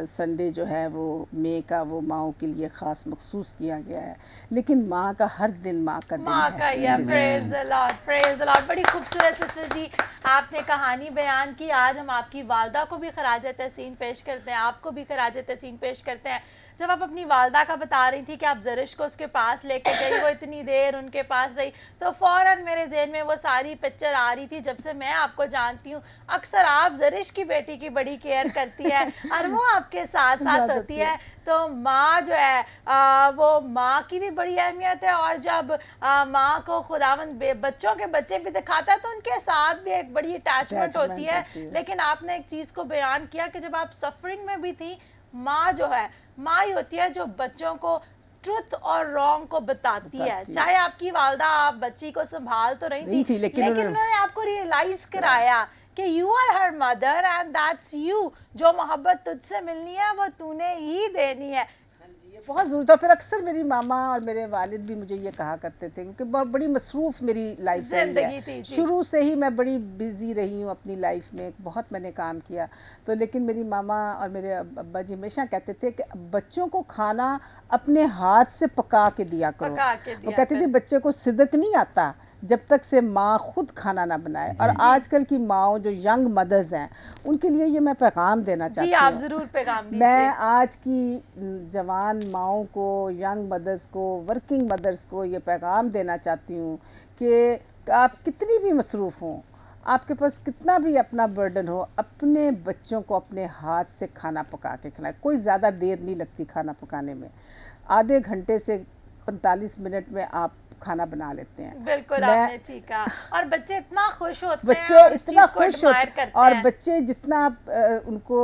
संडे जो है वो मई का वो माँओं के लिए ख़ास मखसूस किया गया है। लेकिन माँ का हर दिन माँ का दिन माँ है। का या praise the lord, praise the Lord. बड़ी खूबसूरत सिस्टर जी आपने कहानी बयान की। आज हम आपकी वालदा को भी खराज तहसीन पेश करते हैं, आपको भी खराज तहसीन पेश करते हैं। जब आप अपनी वालदा का बता रही थी कि आप ज़रिश को उसके पास लेके गई, वो इतनी देर उनके पास रही, तो फ़ौरन मेरे जहन में वो सारी पिक्चर आ रही थी। जब से मैं आपको जानती हूँ अक्सर आप ज़रिश की बेटी की बड़ी केयर करती है और वो आपके साथ साथ होती है। तो माँ जो है वो माँ की भी बड़ी अहमियत है, और जब माँ को खुदावंद बच्चों के बच्चे भी दिखाता है तो उनके साथ भी एक बड़ी अटैचमेंट होती है। लेकिन आपने एक चीज़ को बयान किया कि जब आप सफरिंग में भी थी, माँ जो है माँ ही होती है जो बच्चों को ट्रुथ और रॉन्ग को बताती है। चाहे आपकी वालदा आप बच्ची को संभाल तो रही थी लेकिन उन्होंने आपको रियलाइज कराया कि you are her mother and that's you, जो मोहब्बत तुझसे मिलनी है वो तूने ही देनी है। बहुत ज़रूरत है। फिर अक्सर मेरी मामा और मेरे वालिद भी मुझे ये कहा करते थे, क्योंकि बहुत बड़ी मसरूफ़ मेरी लाइफ रही है, शुरू से ही मैं बड़ी बिज़ी रही हूँ अपनी लाइफ में, बहुत मैंने काम किया। तो लेकिन मेरी मामा और मेरे अब्बा जी हमेशा कहते थे कि बच्चों को खाना अपने हाथ से पका के दिया करो। वो कहते थे बच्चे को सिदक नहीं आता जब तक से माँ खुद खाना ना बनाए। और आजकल की माँ जो यंग मदर्स हैं उनके लिए ये मैं पैगाम देना चाहती हूँ। आप ज़रूर पैगाम दीजिए। मैं आज की जवान माँओं को, यंग मदर्स को, वर्किंग मदर्स को ये पैगाम देना चाहती हूँ कि आप कितनी भी मसरूफ़ हों, आपके पास कितना भी अपना बर्डन हो, अपने बच्चों को अपने हाथ से खाना पका के खिलाएं। कोई ज़्यादा देर नहीं लगती खाना पकाने में, आधे घंटे से 45 मिनट में आप खाना बना लेते हैं। बिल्कुल आपने ठीक कहा। और बच्चे इतना खुश होते हैं, बच्चे इतना खुश होते हैं, और बच्चे जितना उनको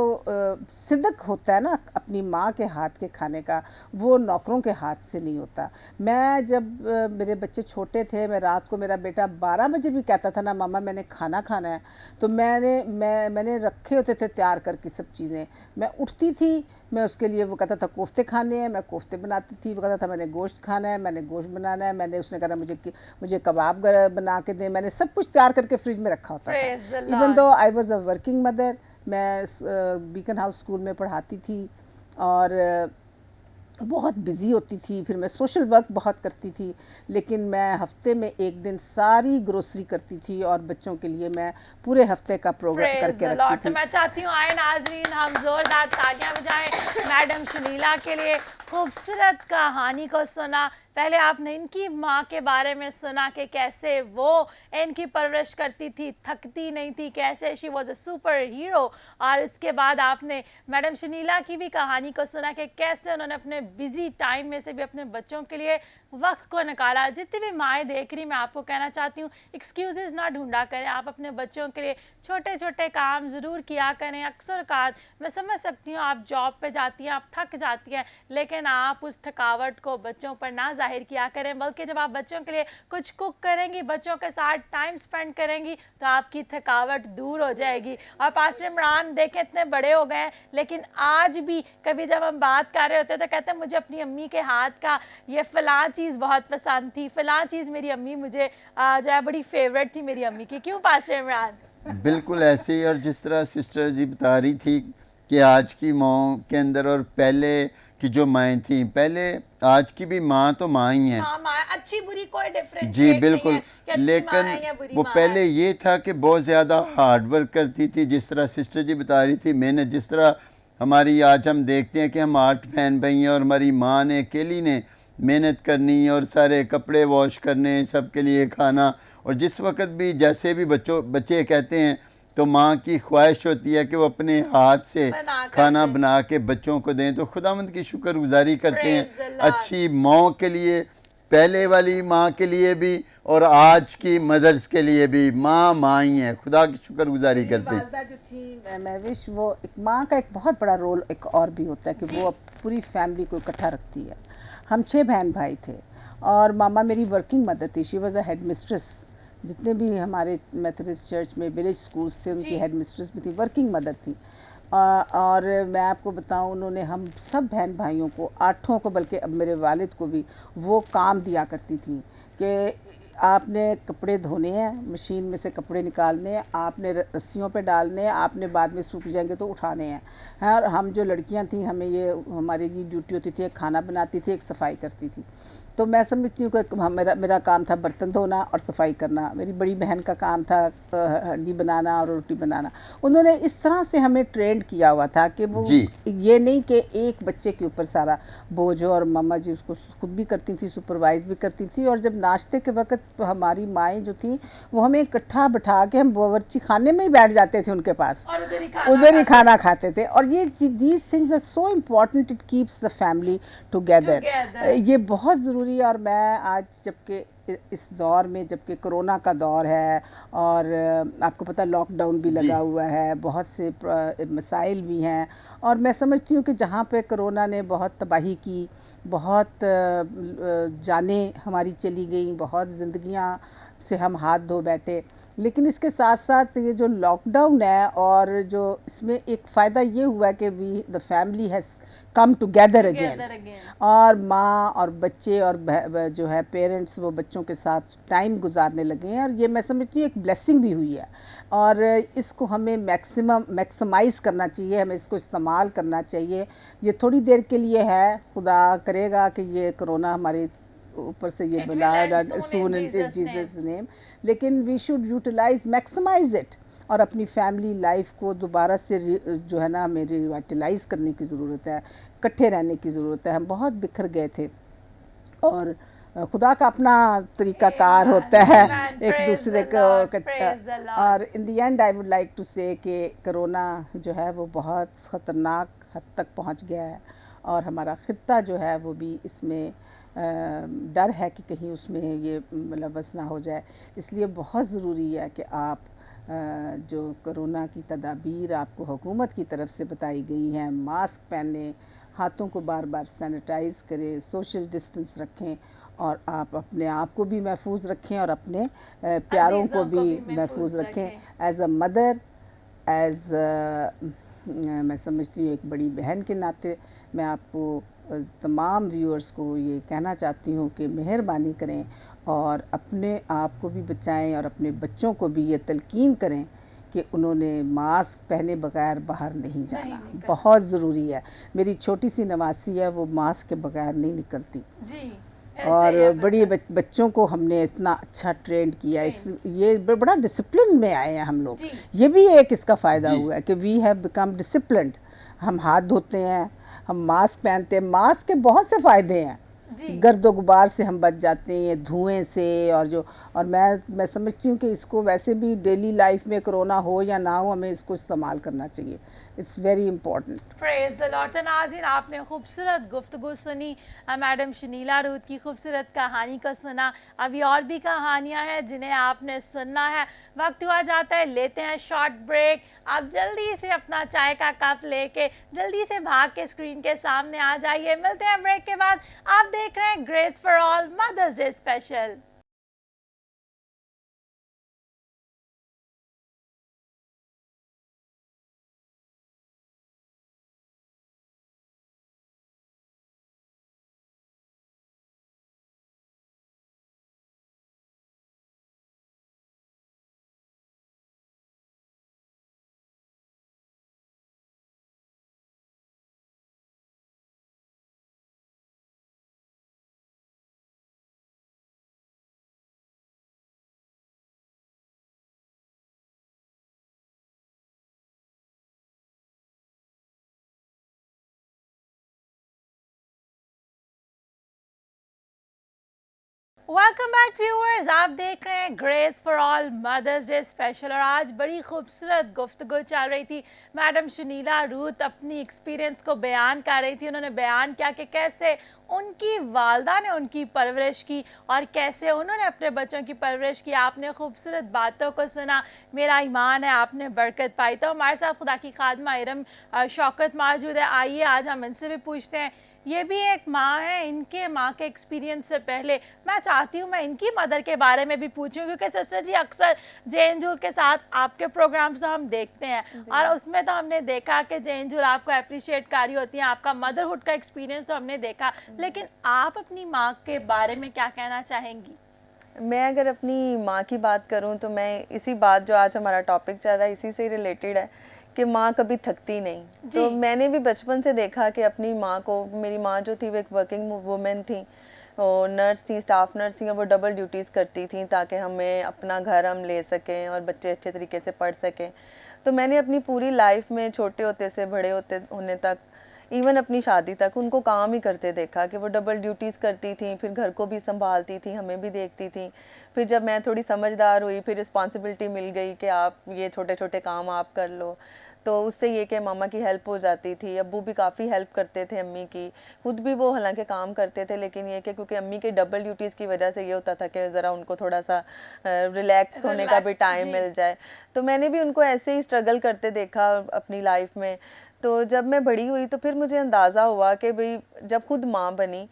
सिदक होता है ना अपनी माँ के हाथ के खाने का, वो नौकरों के हाथ से नहीं होता। मैं जब मेरे बच्चे छोटे थे, मैं रात को, मेरा बेटा 12 बजे भी कहता था ना मामा मैंने खाना खाना है, तो मैंने रखे होते थे तैयार करके सब चीज़ें। मैं उठती थी, मैं उसके लिए, वो कहता था कोफ्ते खाने हैं, मैं कोफ्ते बनाती थी। वो कहता था मैंने गोश्त खाना है, मैंने गोश्त बनाना है। उसने कहा मुझे कबाब बना के दें। मैंने सब कुछ तैयार करके फ्रिज में रखा होता था। Even though I was a working mother, मैं बीकन हाउस स्कूल में पढ़ाती थी और बहुत बिज़ी होती थी। फिर मैं सोशल वर्क बहुत करती थी, लेकिन मैं हफ्ते में एक दिन सारी ग्रोसरी करती थी और बच्चों के लिए मैं पूरे हफ्ते का प्रोग्राम करके रखती थी। तो मैं चाहती हूँ आए नाजरीन हम जोरदार तालियां बजाएं मैडम शनीला के लिए। खूबसूरत कहानी को सुना, पहले आपने इनकी माँ के बारे में सुना कि कैसे वो इनकी परवरिश करती थी, थकती नहीं थी, कैसे she was a super hero. और इसके बाद आपने मैडम शनीला की भी कहानी को सुना कि कैसे उन्होंने अपने बिजी टाइम में से भी अपने बच्चों के लिए वक्त को निकाला। जितनी भी माएँ देख रही, मैं आपको कहना चाहती हूँ एक्सक्यूज़ ना ढूंढा करें, आप अपने बच्चों के लिए छोटे छोटे काम ज़रूर किया करें। अक्सर काज मैं समझ सकती हूँ आप जॉब पे जाती हैं, आप थक जाती हैं, लेकिन आप उस थकावट को बच्चों पर ना जाहिर किया करें, बल्कि जब आप बच्चों के लिए कुछ कुक करेंगी, बच्चों के साथ टाइम स्पेंड करेंगी, तो आपकी थकावट दूर हो जाएगी। और पास्टर इमरान देखें इतने बड़े हो गए हैं, लेकिन आज भी कभी जब हम बात कर रहे होते तो कहते हैं मुझे अपनी अम्मी के हाथ का ये फ़लाँ चीज़ बहुत पसंद थी, फ़लाँ चीज़ मेरी अम्मी मुझे जो है बड़ी फेवरेट थी मेरी अम्मी की। क्यों पास्टर इमरान? बिल्कुल ऐसे ही। और जिस तरह सिस्टर जी बता रही थी कि आज की माँ के अंदर और पहले की जो माएँ थी, पहले आज की भी माँ तो माँ ही है, अच्छी बुरी कोई डिफरेंस जी बिल्कुल, लेकिन वो पहले ये था कि बहुत ज़्यादा हार्ड वर्क करती थी। जिस तरह सिस्टर जी बता रही थी, मैंने जिस तरह हमारी आज हम देखते हैं कि हम 8 बहन भाई हैं और हमारी माँ ने अकेली ने मेहनत करनी और सारे कपड़े वॉश करने, सबके लिए खाना। और जिस वक्त भी जैसे भी बच्चे कहते हैं तो माँ की ख्वाहिश होती है कि वो अपने हाथ से खाना बना के बच्चों को दें। तो खुदावंद की शुक्रगुजारी करते हैं अच्छी माँ के लिए पहले वाली माँ के लिए भी और आज की मदर्स के लिए भी। माँ ही है, खुदा की शुक्रगुजारी करते हैं। वालदा जो थी महविश, वो एक माँ का एक बहुत बड़ा रोल एक और भी होता है कि वो पूरी फैमिली को इकट्ठा रखती है। हम 6 बहन भाई थे और मामा मेरी वर्किंग मदर थी। She was a head mistress. जितने भी हमारे मेथोडिस्ट चर्च में विलेज स्कूल्स थे उनकी हेड मिस्ट्रेस भी थी, वर्किंग मदर थी। और मैं आपको बताऊं, उन्होंने हम सब बहन भाइयों को, 8 को, बल्कि अब मेरे वालिद को भी वो काम दिया करती थी कि आपने कपड़े धोने हैं, मशीन में से कपड़े निकालने हैं, आपने रस्सियों पे डालने हैं, आपने बाद में सूख जाएंगे तो उठाने हैं। हाँ, और हम जो लड़कियां थी, हमें ये हमारी ये ड्यूटी होती थी, एक खाना बनाती थी, एक सफाई करती थी। तो मैं समझती हूँ कि मेरा काम था बर्तन धोना और सफाई करना। मेरी बड़ी बहन का काम था हंडी बनाना और रोटी बनाना। उन्होंने इस तरह से हमें ट्रेंड किया हुआ था कि वो ये नहीं कि एक बच्चे के ऊपर सारा बोझ हो, और मम्मा जी उसको खुद भी करती थी, सुपरवाइज भी करती थी। और जब नाश्ते के वक्त हमारी माएँ जो थी वो हमें इकट्ठा बिठा के, हम बावर्ची खाने में ही बैठ जाते थे उनके पास, उधर ही खाना खाते थे। और ये these things are so important, it keeps the family together. ये बहुत ज़रूरी है। और मैं आज जबकि इस दौर में, जबकि कोरोना का दौर है और आपको पता लॉकडाउन भी लगा हुआ है, बहुत से मसाइल भी हैं, और मैं समझती हूँ कि जहाँ पे कोरोना ने बहुत तबाही की, बहुत जानें हमारी चली गई, बहुत ज़िंदगियाँ से हम हाथ धो बैठे, लेकिन इसके साथ साथ ये जो लॉकडाउन है और जो इसमें एक फ़ायदा ये हुआ कि we the family has come together again. और माँ और बच्चे और जो है पेरेंट्स, वो बच्चों के साथ टाइम गुजारने लगे हैं, और ये मैं समझती हूँ एक ब्लेसिंग भी हुई है। और इसको हमें मैक्सिमाइज़ करना चाहिए, हमें इसको इस्तेमाल करना चाहिए। ये थोड़ी देर के लिए है, खुदा करेगा कि ये कोरोना हमारे ऊपर से ये बुलाया सून इन जीसस नेम, लेकिन we should utilise, maximise it, और अपनी फैमिली लाइफ को दोबारा से जो है ना हमें रिवाइटलाइज करने की ज़रूरत है, इकट्ठे रहने की ज़रूरत है। हम बहुत बिखर गए थे, और खुदा का अपना तरीक़ाकार होता है एक दूसरे को इकट्ठा। और in the end I would like to say कि कोरोना जो है वो बहुत ख़तरनाक हद तक पहुंच गया है, और हमारा ख़ित्ता जो है वो भी इसमें डर है कि कहीं उसमें ये मुलव्वस ना हो जाए। इसलिए बहुत ज़रूरी है कि आप जो कोरोना की तदाबीर आपको हुकूमत की तरफ से बताई गई हैं, मास्क पहने, हाथों को बार बार सैनिटाइज़ करें, सोशल डिस्टेंस रखें, और आप अपने आप को भी महफूज रखें और अपने प्यारों को भी महफूज रखें। एज़ अ मदर, एज़ मैं समझती हूँ एक बड़ी बहन के नाते, मैं आपको तमाम व्यूअर्स को ये कहना चाहती हूँ कि मेहरबानी करें और अपने आप को भी बचाएं, और अपने बच्चों को भी ये तलकीन करें कि उन्होंने मास्क पहने बगैर बाहर नहीं जाना। बहुत ज़रूरी है। मेरी छोटी सी नवासी है, वो मास्क के बगैर नहीं निकलती जी। और बड़ी बच्चों को हमने इतना अच्छा ट्रेंड किया, ये बड़ा डिसिप्लिन में आए हैं हम लोग। ये भी एक इसका फ़ायदा हुआ है कि वी हैव बिकम डिसिप्लिन्ड। हम हाथ धोते हैं, हम मास्क पहनते हैं। मास्क के बहुत से फ़ायदे हैं, गर्द गुबार से हम बच जाते हैं, धुएं से, और मैं समझती हूँ कि इसको वैसे भी डेली लाइफ में कोरोना हो या ना हो, हमें इसको इस्तेमाल करना चाहिए। It's very important. Praise the lord. तो नाज़रीन, आपने खूबसूरत गुफ्तगू सुनी, मैडम शनीला रूथ की खूबसूरत कहानी को सुना। अभी और भी कहानियाँ हैं जिन्हें आपने सुनना है। वक्त हुआ जाता है, लेते हैं शॉर्ट ब्रेक। आप जल्दी से अपना चाय का कप लेके जल्दी से भाग के स्क्रीन के सामने आ जाइए। मिलते हैं ब्रेक के बाद। आप देख रहे हैं grace for all mothers day special. Welcome back viewers, आप देख रहे हैं grace for all mothers day special. और आज बड़ी खूबसूरत गुफ्तगू चल रही थी। मैडम शनीला रूथ अपनी एक्सपीरियंस को बयान कर रही थी। उन्होंने बयान किया कि कैसे उनकी वालदा ने उनकी परवरिश की और कैसे उन्होंने अपने बच्चों की परवरिश की। आपने खूबसूरत बातों को सुना, मेरा ईमान है आपने बरकत पाई। तो हमारे साथ खुदा की खादमा इरम शौकत मौजूद है। आइए आज हम इनसे भी पूछते हैं, ये भी एक माँ है, इनके माँ के एक्सपीरियंस से पहले मैं चाहती हूँ मैं इनकी मदर के बारे में भी पूछूं, क्योंकि सिस्टर जी अक्सर जैन जूल के साथ आपके प्रोग्राम्स तो हम देखते हैं और उसमें तो हमने देखा कि जैन जूल आपको अप्रिशिएट कर रही होती हैं, आपका मदरहुड का एक्सपीरियंस तो हमने देखा, लेकिन आप अपनी माँ के बारे में क्या कहना चाहेंगी? मैं अगर अपनी माँ की बात करूँ तो मैं इसी बात जो आज हमारा टॉपिक चल रहा है इसी से रिलेटेड है कि माँ कभी थकती नहीं। तो मैंने भी बचपन से देखा कि अपनी माँ को, मेरी माँ जो थी वो एक वर्किंग वुमेन थी, वो नर्स थी, स्टाफ नर्स थी, वो डबल ड्यूटीज़ करती थी ताकि हमें अपना घर हम ले सकें और बच्चे अच्छे तरीके से पढ़ सकें। तो मैंने अपनी पूरी लाइफ में छोटे होते से बड़े होने तक, इवन अपनी शादी तक, उनको काम ही करते देखा कि वो डबल ड्यूटीज़ करती थी, फिर घर को भी संभालती थी, हमें भी देखती थी। फिर जब मैं थोड़ी समझदार हुई, फिर रिस्पॉन्सिबिलिटी मिल गई कि आप ये छोटे छोटे काम आप कर लो, तो उससे ये कि मामा की हेल्प हो जाती थी। अब्बू भी काफ़ी हेल्प करते थे अम्मी की, खुद भी वो हालांकि काम करते थे, लेकिन ये कि क्योंकि अम्मी के डबल ड्यूटीज़ की वजह से ये होता था कि ज़रा उनको थोड़ा सा रिलैक्स होने का भी टाइम मिल जाए। तो मैंने भी उनको ऐसे ही स्ट्रगल करते देखा अपनी लाइफ में। तो जब मैं बड़ी हुई तो फिर मुझे अंदाज़ा हुआ कि भाई जब खुद माँ बनी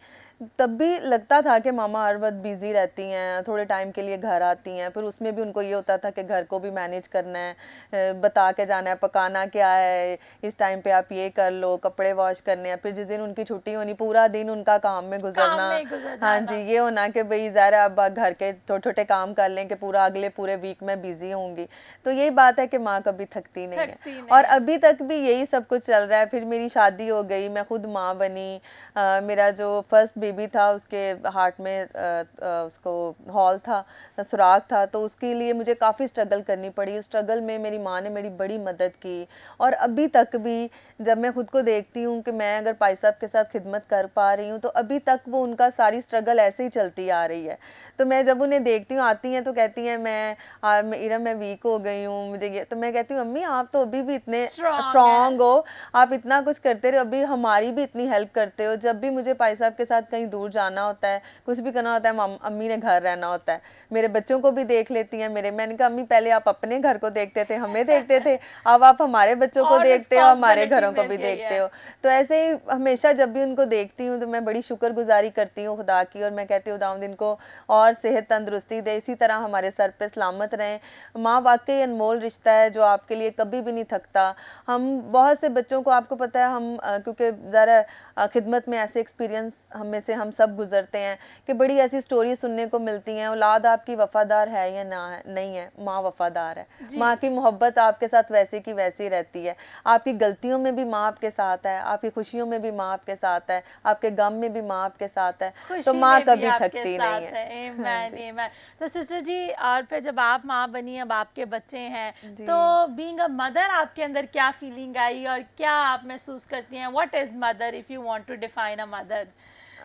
तब भी लगता था कि मामा हर वक्त बिज़ी रहती हैं, थोड़े टाइम के लिए घर आती हैं, फिर उसमें भी उनको ये होता था कि घर को भी मैनेज करना है, बता के जाना है पकाना क्या है, इस टाइम पे आप ये कर लो, कपड़े वॉश करने हैं। फिर जिस दिन उनकी छुट्टी होनी पूरा दिन उनका काम में गुजरना। हाँ जी, ये होना कि भाई ज़रा अब घर के छोटे छोटे काम कर लें कि पूरा अगले पूरे वीक में बिज़ी होंगी। तो यही बात है कि माँ कभी थकती नहीं है और अभी तक भी यही सब कुछ चल रहा है। फिर मेरी शादी हो गई, मैं खुद माँ बनी, मेरा जो फर्स्ट बेबी था उसके हार्ट में उसको हॉल था, सुराख था, तो उसके लिए मुझे काफ़ी स्ट्रगल करनी पड़ी। उस स्ट्रगल में मेरी माँ ने मेरी बड़ी मदद की और अभी तक भी जब मैं खुद को देखती हूँ कि मैं अगर भाई साहब के साथ खिदमत कर पा रही हूँ तो अभी तक वो उनका सारी स्ट्रगल ऐसे ही चलती आ रही है। तो मैं जब उन्हें देखती हूँ, आती हैं तो कहती हैं मैं वीक हो गई हूँ, मुझे ये, तो मैं कहती हूँ अम्मी आप तो अभी भी इतने स्ट्रॉन्ग हो, आप इतना कुछ करते रहो, अभी हमारी भी इतनी हेल्प करते हो। जब भी मुझे भाई साहब के साथ कहीं दूर जाना होता है, कुछ भी करना होता है, अम्मी ने घर रहना होता है, मेरे बच्चों को भी देख लेती हैं मैंने कहा अम्मी पहले आप अपने घर को देखते थे, हमें देखते थे, अब आप हमारे बच्चों को देखते हो, हमारे घरों को भी देखते हो। तो ऐसे ही हमेशा जब भी उनको देखती हूँ तो मैं बड़ी शुक्रगुजारी करती हूँ खुदा की, और मैं कहती हूँ खुदावंद इनको और सेहत तंदुरुस्ती दे, इसी तरह हमारे सर पे सलामत रहें। माँ वाकई अनमोल रिश्ता है जो आपके लिए कभी भी नहीं थकता। हम बहुत से बच्चों को, आपको पता है, हम क्योंकि ज़रा खिदमत में ऐसे एक्सपीरियंस हम में से हम सब गुजरते हैं कि बड़ी ऐसी स्टोरी सुनने को मिलती हैं, औलाद आपकी वफ़ादार है या ना है, नहीं है, माँ वफ़ादार है। माँ की मोहब्बत आपके साथ वैसे की वैसी रहती है, आपकी गलतियों में भी माँ आपके साथ है, आपकी खुशियों में भी माँ आपके साथ है, आपके गम में भी माँ आपके साथ है, तो माँ कभी थकती नहीं है। आमीन। तो सिस्टर जी, और फिर जब आप माँ बनी, अब आपके बच्चे हैं, तो बीइंग अ मदर आपके अंदर क्या फीलिंग आई और क्या आप महसूस करती हैं? What is mother if you want to define a mother?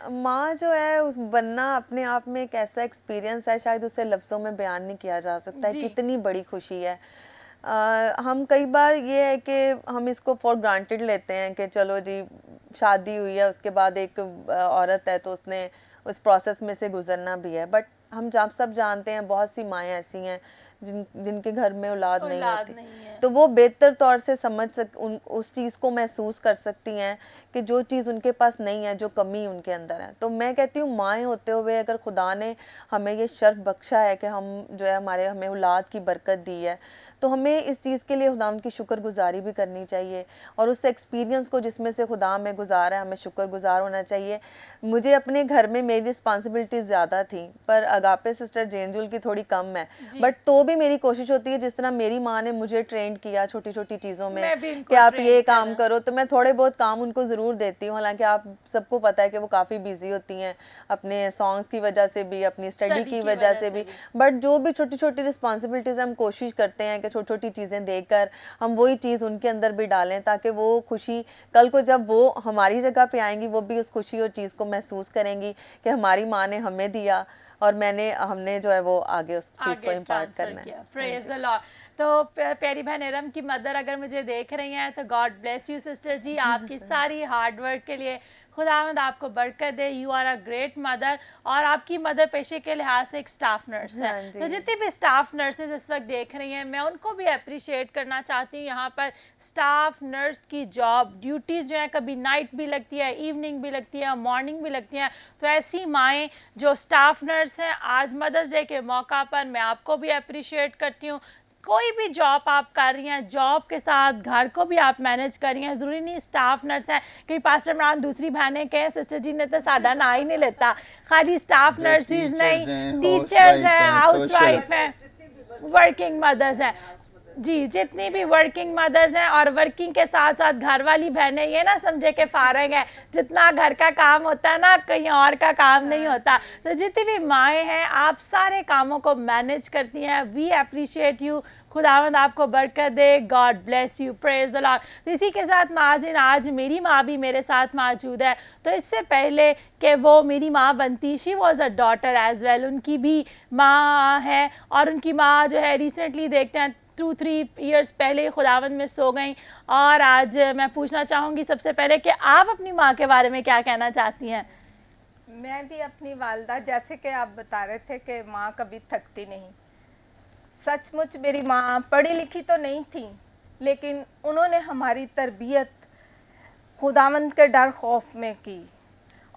माँ जो है उस बनना अपने आप में एक ऐसा एक्सपीरियंस है, शायद उसे लफ्ज़ों में बयान नहीं किया जा सकता है, कितनी बड़ी खुशी है। हम कई बार ये है कि हम इसको फॉर ग्रांटेड लेते हैं कि चलो जी शादी हुई है, उसके बाद एक औरत है तो उसने उस प्रोसेस में से गुजरना भी है, बट हम जब सब जानते हैं बहुत सी माएँ ऐसी हैं जिनके घर में औलाद नहीं होती, तो वो बेहतर तौर से उस चीज़ को महसूस कर सकती हैं कि जो चीज़ उनके पास नहीं है, जो कमी उनके अंदर है। तो मैं कहती हूँ माएँ होते हुए अगर खुदा ने हमें ये शर्फ बख्शा है कि हम जो है हमें औलाद की बरकत दी है, तो हमें इस चीज़ के लिए खुदा की शुक्रगुजारी भी करनी चाहिए और उस एक्सपीरियंस को जिसमें से खुदा हमें गुजारा है, हमें शुक्रगुजार होना चाहिए। मुझे अपने घर में मेरी रिस्पॉन्सिबिलिटीज़ ज़्यादा थी, पर अगापे सिस्टर जेंजुल की थोड़ी कम है, बट तो भी मेरी कोशिश होती है, जिस तरह मेरी माँ ने मुझे ट्रेंड किया छोटी छोटी चीज़ों में कि आप ये काम करो, तो मैं थोड़े बहुत काम उनको ज़रूर ज़रूर देती हूँ, हालांकि आप सबको पता है कि वो काफ़ी बिजी होती हैं अपने सॉन्ग्स की वजह से भी, अपनी स्टडी की वजह से भी, बट जो भी छोटी छोटी रिस्पॉन्सिबिलिटीज़ हम कोशिश करते हैं कि छोटी छोटी चीज़ें देकर हम वही चीज़ उनके अंदर भी डालें, ताकि वो खुशी कल को जब वो हमारी जगह पे आएंगी वो भी उस खुशी और चीज़ को महसूस करेंगी कि हमारी माँ ने हमें दिया और हमने जो है वो आगे उस चीज़ को इम्पार्ट करना है। Praise the lord. तो प्यारी बहन इरम की मदर अगर मुझे देख रही हैं तो God bless you sister ji, आपकी सारी हार्ड वर्क के लिए खुदावंद आपको बरकत दे। You are a great mother, और आपकी मदर पेशे के लिहाज से एक स्टाफ नर्स है। तो जितनी भी स्टाफ नर्सेज इस वक्त देख रही हैं, मैं उनको भी अप्रिशिएट करना चाहती हूँ। यहाँ पर स्टाफ नर्स की जॉब ड्यूटीज़ जो है कभी नाइट भी लगती है, इवनिंग भी लगती है, मॉर्निंग भी लगती हैं। तो ऐसी माएँ जो स्टाफ नर्स हैं, आज मदर्स डे के मौका पर मैं आपको भी अप्रिशिएट करती हूँ। कोई भी जॉब आप कर रही हैं, जॉब के साथ घर को भी आप मैनेज कर रही हैं, ज़रूरी नहीं स्टाफ नर्स हैं। कई पास्टर इमरान दूसरी बहनें कहें सिस्टर जी ने तो सादा ना ही नहीं लेता, खाली स्टाफ नर्सिस नहीं, टीचर्स हैं, हाउस वाइफ हैं, वर्किंग मदर्स हैं। जी, जितनी भी वर्किंग मदर्स हैं और वर्किंग के साथ साथ घर वाली बहनें, ये ना समझे कि फारग है, जितना घर का काम होता है ना कहीं और का काम नहीं होता। तो जितनी भी माएँ हैं, आप सारे कामों को मैनेज करती हैं। वी अप्रिशिएट यू, खुदावंद आपको बरकत दे। God bless you, praise the lord. तो इसी के साथ नाज़रीन, आज मेरी माँ भी मेरे साथ मौजूद है। तो इससे पहले कि वो मेरी माँ बनती, she was a daughter as well, उनकी भी माँ है, और उनकी माँ जो है रिसेंटली देखते हैं 2-3 ईयर्स पहले खुदावंद में सो गई। और आज मैं पूछना चाहूँगी सबसे पहले कि आप अपनी माँ के बारे में क्या कहना चाहती हैं? मैं भी अपनी वालदा, जैसे कि आप बता रहे थे कि माँ कभी थकती नहीं, सचमुच मेरी माँ पढ़ी लिखी तो नहीं थी, लेकिन उन्होंने हमारी तरबियत खुदावंद के डर खौफ में की,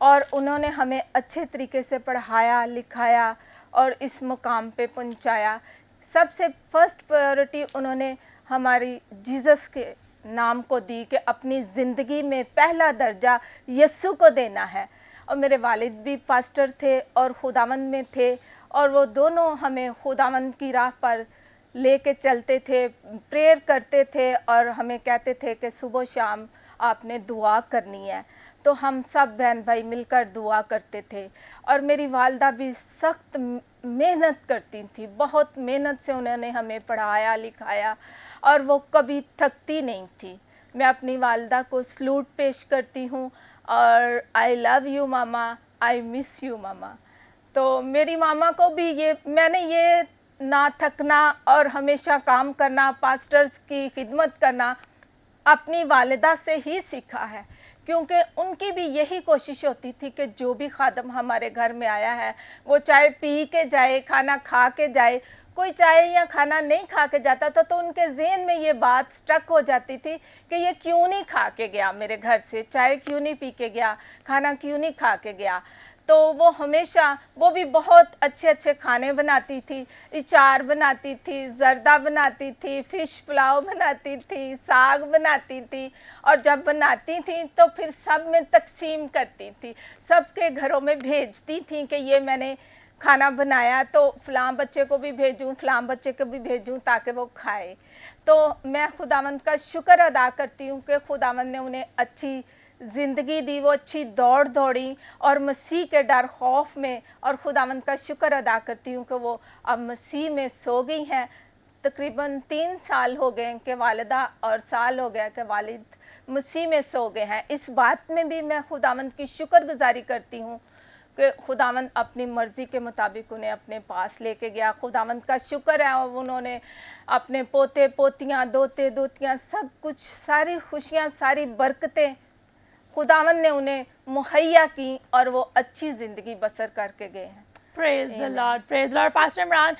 और उन्होंने हमें अच्छे तरीके से पढ़ाया लिखाया और इस मुकाम पे पहुंचाया। सबसे फर्स्ट प्रायोरिटी उन्होंने हमारी जीसस के नाम को दी कि अपनी ज़िंदगी में पहला दर्जा यस्सु को देना है। और मेरे वालिद भी पास्टर थे और खुदावंद में थे, और वो दोनों हमें खुदावंद की राह पर लेके चलते थे, प्रेयर करते थे, और हमें कहते थे कि सुबह शाम आपने दुआ करनी है। तो हम सब बहन भाई मिलकर दुआ करते थे। और मेरी वालदा भी सख्त मेहनत करती थी, बहुत मेहनत से उन्होंने हमें पढ़ाया लिखाया, और वो कभी थकती नहीं थी। मैं अपनी वालदा को सलूट पेश करती हूँ, और I love you mama, I miss you mama. तो मेरी मामा को भी मैंने ये ना थकना और हमेशा काम करना, पास्टर्स की खिदमत करना अपनी वालिदा से ही सीखा है, क्योंकि उनकी भी यही कोशिश होती थी कि जो भी खादम हमारे घर में आया है वो चाय पी के जाए, खाना खा के जाए। कोई चाय या खाना नहीं खा के जाता था तो उनके ज़हन में ये बात स्टक हो जाती थी कि ये क्यों नहीं खा के गया मेरे घर से, चाय क्यों नहीं पी के गया, खाना क्यों नहीं खा के गया। तो वो हमेशा, वो भी बहुत अच्छे अच्छे खाने बनाती थी, अचार बनाती थी, जर्दा बनाती थी, फ़िश पुलाव बनाती थी, साग बनाती थी, और जब बनाती थी तो फिर सब में तकसीम करती थी, सबके घरों में भेजती थी कि ये मैंने खाना बनाया तो फ़लाँ बच्चे को भी भेजूँ, फ़लाँ बच्चे को भी भेजूँ ताकि वो खाए। तो मैं खुदावंद का शुक्र अदा करती हूँ कि खुदावंद ने उन्हें अच्छी ज़िंदगी दी, वो अच्छी दौड़ दौड़ी और मसीह के डर खौफ में, और खुदावंद का शुक्र अदा करती हूँ कि वो अब मसीह में सो गई हैं। तकरीबन 3 साल हो गए कि वालिदा, और साल हो गया कि वालिद मसीह में सो गए हैं। इस बात में भी मैं खुदावंद की शुक्रगुजारी करती हूँ कि खुदावंद अपनी मर्ज़ी के मुताबिक उन्हें अपने पास लेके गया। खुदावंद का शुक्र है, और उन्होंने अपने पोते पोतियाँ, दोते दोतियाँ, सब कुछ, सारी खुशियाँ, सारी बरकतें खुदावंद ने उन्हें मुहैया की, और वो अच्छी ज़िंदगी बसर करके गए हैं। Praise the lord, praise Lord. Pastor Imran,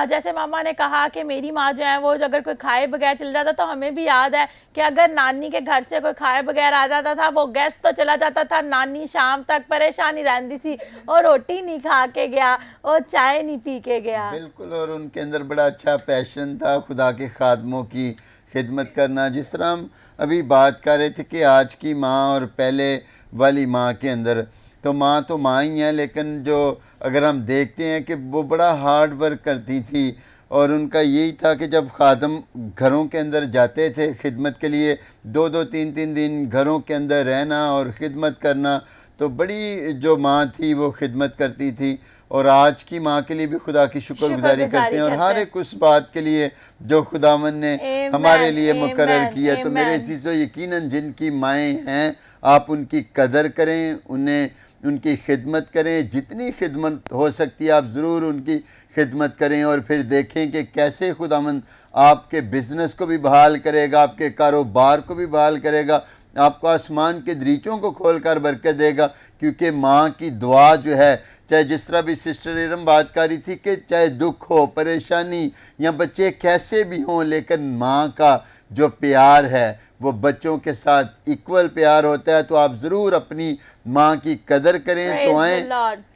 जैसे मामा ने कहा कि मेरी माँ जो है वो अगर कोई खाए बगैर चल जाता, तो हमें भी याद है कि अगर नानी के घर से कोई खाए बगैर आ जाता था, वो गेस्ट तो चला जाता था, नानी शाम तक परेशानी रहती थी, और रोटी नहीं खा के गया और चाय नहीं पी के गया। बिल्कुल, और उनके अंदर बड़ा अच्छा पैशन था खुदा के खादमों की खिदमत करना। जिस तरह हम अभी बात कर रहे थे कि आज की माँ और पहले वाली माँ के अंदर, तो माँ ही है, लेकिन जो अगर हम देखते हैं कि वो बड़ा हार्ड वर्क करती थी, और उनका यही था कि जब खादम घरों के अंदर जाते थे खिदमत के लिए, 2-2 3-3 दिन घरों के अंदर रहना और ख़िदमत करना, तो बड़ी जो माँ थी वो खिदमत करती थी। और आज की माँ के लिए भी खुदा की शुक्रगुजारी करते हैं, और हर एक उस बात के लिए जो खुदावन ने हमारे लिए मुकर्रर किया। तो मेरे चीज़ों यकीनन जिनकी माएँ हैं, आप उनकी कदर करें, उन्हें उनकी खिदमत करें, जितनी खिदमत हो सकती है आप ज़रूर उनकी खिदमत करें, और फिर देखें कि कैसे खुदावंद आपके बिज़नेस को भी बहाल करेगा, आपके कारोबार को भी बहाल करेगा, आपको आसमान के दरीचों को खोल कर बरकत देगा। क्योंकि माँ की दुआ जो है, चाहे जिस तरह भी सिस्टर इरम बात कर रही थी कि चाहे दुख हो, परेशानी या बच्चे कैसे भी हों, लेकिन माँ का जो प्यार है वो बच्चों के साथ इक्वल प्यार होता है। तो आप ज़रूर अपनी माँ की कदर करें। तो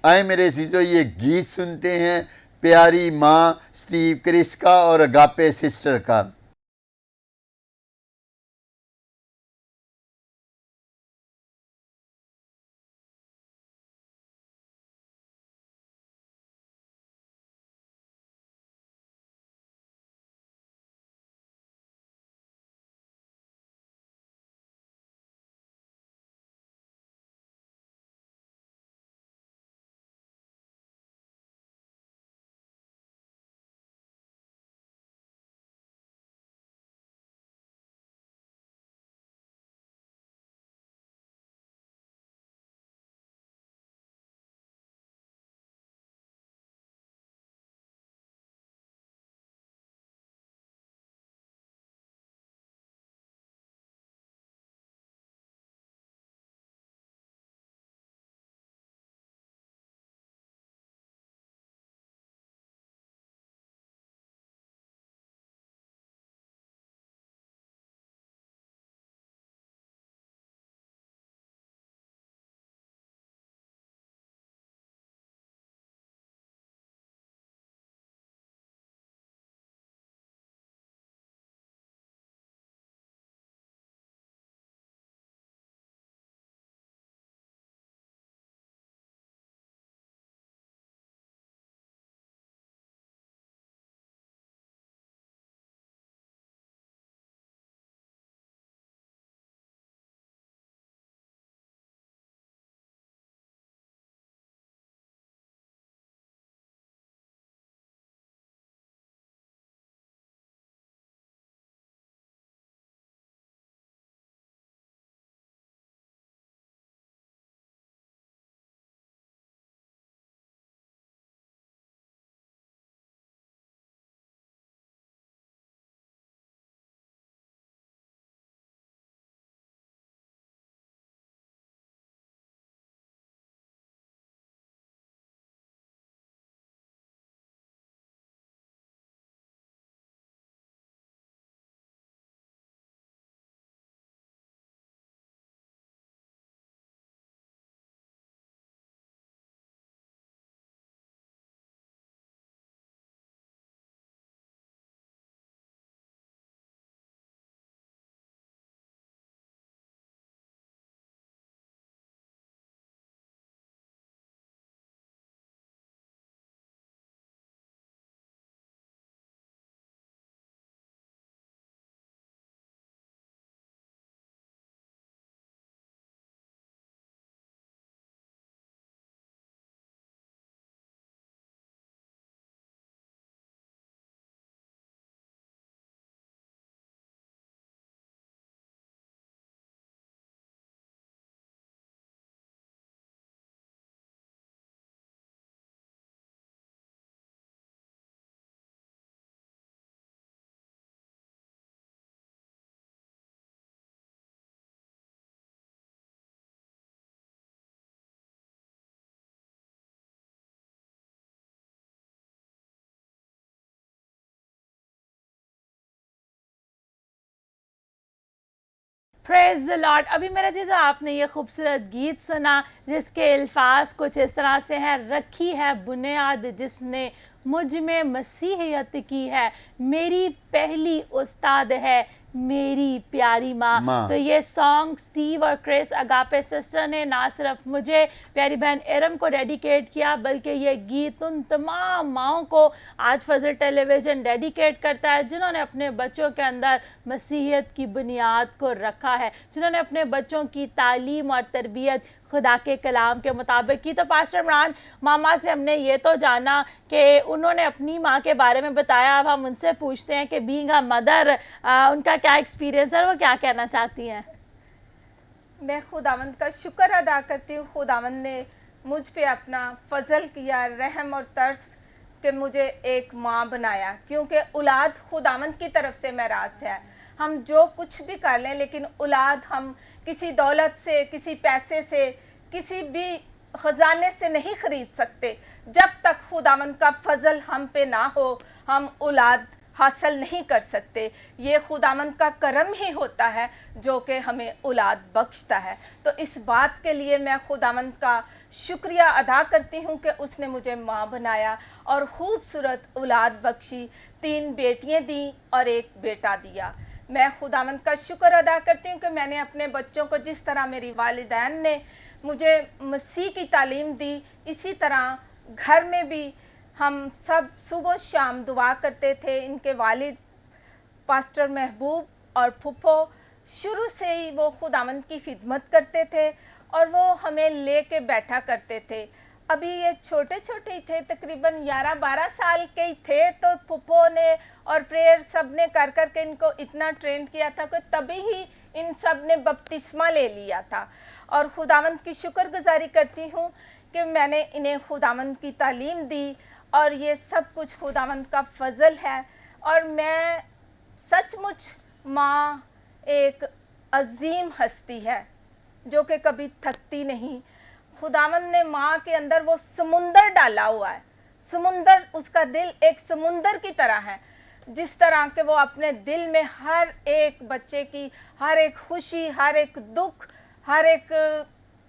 आए मेरे अज़ीज़ों, ये गीत सुनते हैं प्यारी माँ स्टीव क्रिस का और अगापे सिस्टर का। Praise the Lord. अभी मेरा चीज़ आपने ये खूबसूरत गीत सुना जिसके अल्फाज कुछ इस तरह से हैं, रखी है बुनियाद जिसने मुझ में मसीहियत की है, मेरी पहली उस्ताद है मेरी प्यारी माँ। तो ये सॉन्ग स्टीव और क्रिस अगापे सिस्टर ने ना सिर्फ मुझे, प्यारी बहन एरम को डेडिकेट किया, बल्कि ये गीत उन तमाम माँओं को आज फजल टेलीविज़न डेडिकेट करता है जिन्होंने अपने बच्चों के अंदर मसीहियत की बुनियाद को रखा है, जिन्होंने अपने बच्चों की तालीम और तरबियत खुदा के कलाम के मुताबिक की। तो पास्टर इमरान, मामा से हमने ये तो जाना कि उन्होंने अपनी माँ के बारे में बताया, अब हम उनसे पूछते हैं कि बीइंग अ मदर उनका क्या एक्सपीरियंस है, वो क्या कहना चाहती हैं। मैं खुदावंद का शुक्र अदा करती हूँ, खुदावंद ने मुझ पे अपना फजल किया, रहम और तरस कि मुझे एक माँ बनाया, क्योंकि औलाद खुदावंद की तरफ से मेरास है। हम जो कुछ भी कर लें, लेकिन औलाद हम किसी दौलत से, किसी पैसे से, किसी भी ख़जाने से नहीं ख़रीद सकते। जब तक खुदावंद का फजल हम पे ना हो, हम औलाद हासिल नहीं कर सकते। ये खुदावंद का करम ही होता है जो कि हमें औलाद बख्शता है। तो इस बात के लिए मैं खुदावंद का शुक्रिया अदा करती हूँ कि उसने मुझे माँ बनाया और खूबसूरत औलाद बख्शी, 3 बेटियाँ दी और 1 बेटा दिया। मैं खुदावंद का शुक्र अदा करती हूँ कि मैंने अपने बच्चों को जिस तरह मेरी वालिदैन ने मुझे मसीह की तालीम दी, इसी तरह घर में भी हम सब सुबह शाम दुआ करते थे। इनके वालिद पास्टर महबूब और फुफो शुरू से ही वो खुदावंद की खिदमत करते थे और वो हमें ले के बैठा करते थे। अभी ये छोटे छोटे ही थे, तकरीबन 11-12 साल के ही थे, तो फुफो ने और प्रेयर सब ने कर कर के इनको इतना ट्रेन किया था कि तभी ही इन सब ने बपतिस्मा ले लिया था। और खुदावंद की शुक्रगुजारी करती हूँ कि मैंने इन्हें खुदावंद की तालीम दी और ये सब कुछ खुदावंद का फजल है। और मैं सचमुच माँ एक अजीम हस्ती है जो कि कभी थकती नहीं। खुदावंद ने माँ के अंदर वो समुंदर डाला हुआ है, समुंदर, उसका दिल एक समुंदर की तरह है, जिस तरह के वो अपने दिल में हर एक बच्चे की हर एक खुशी, हर एक दुख, हर एक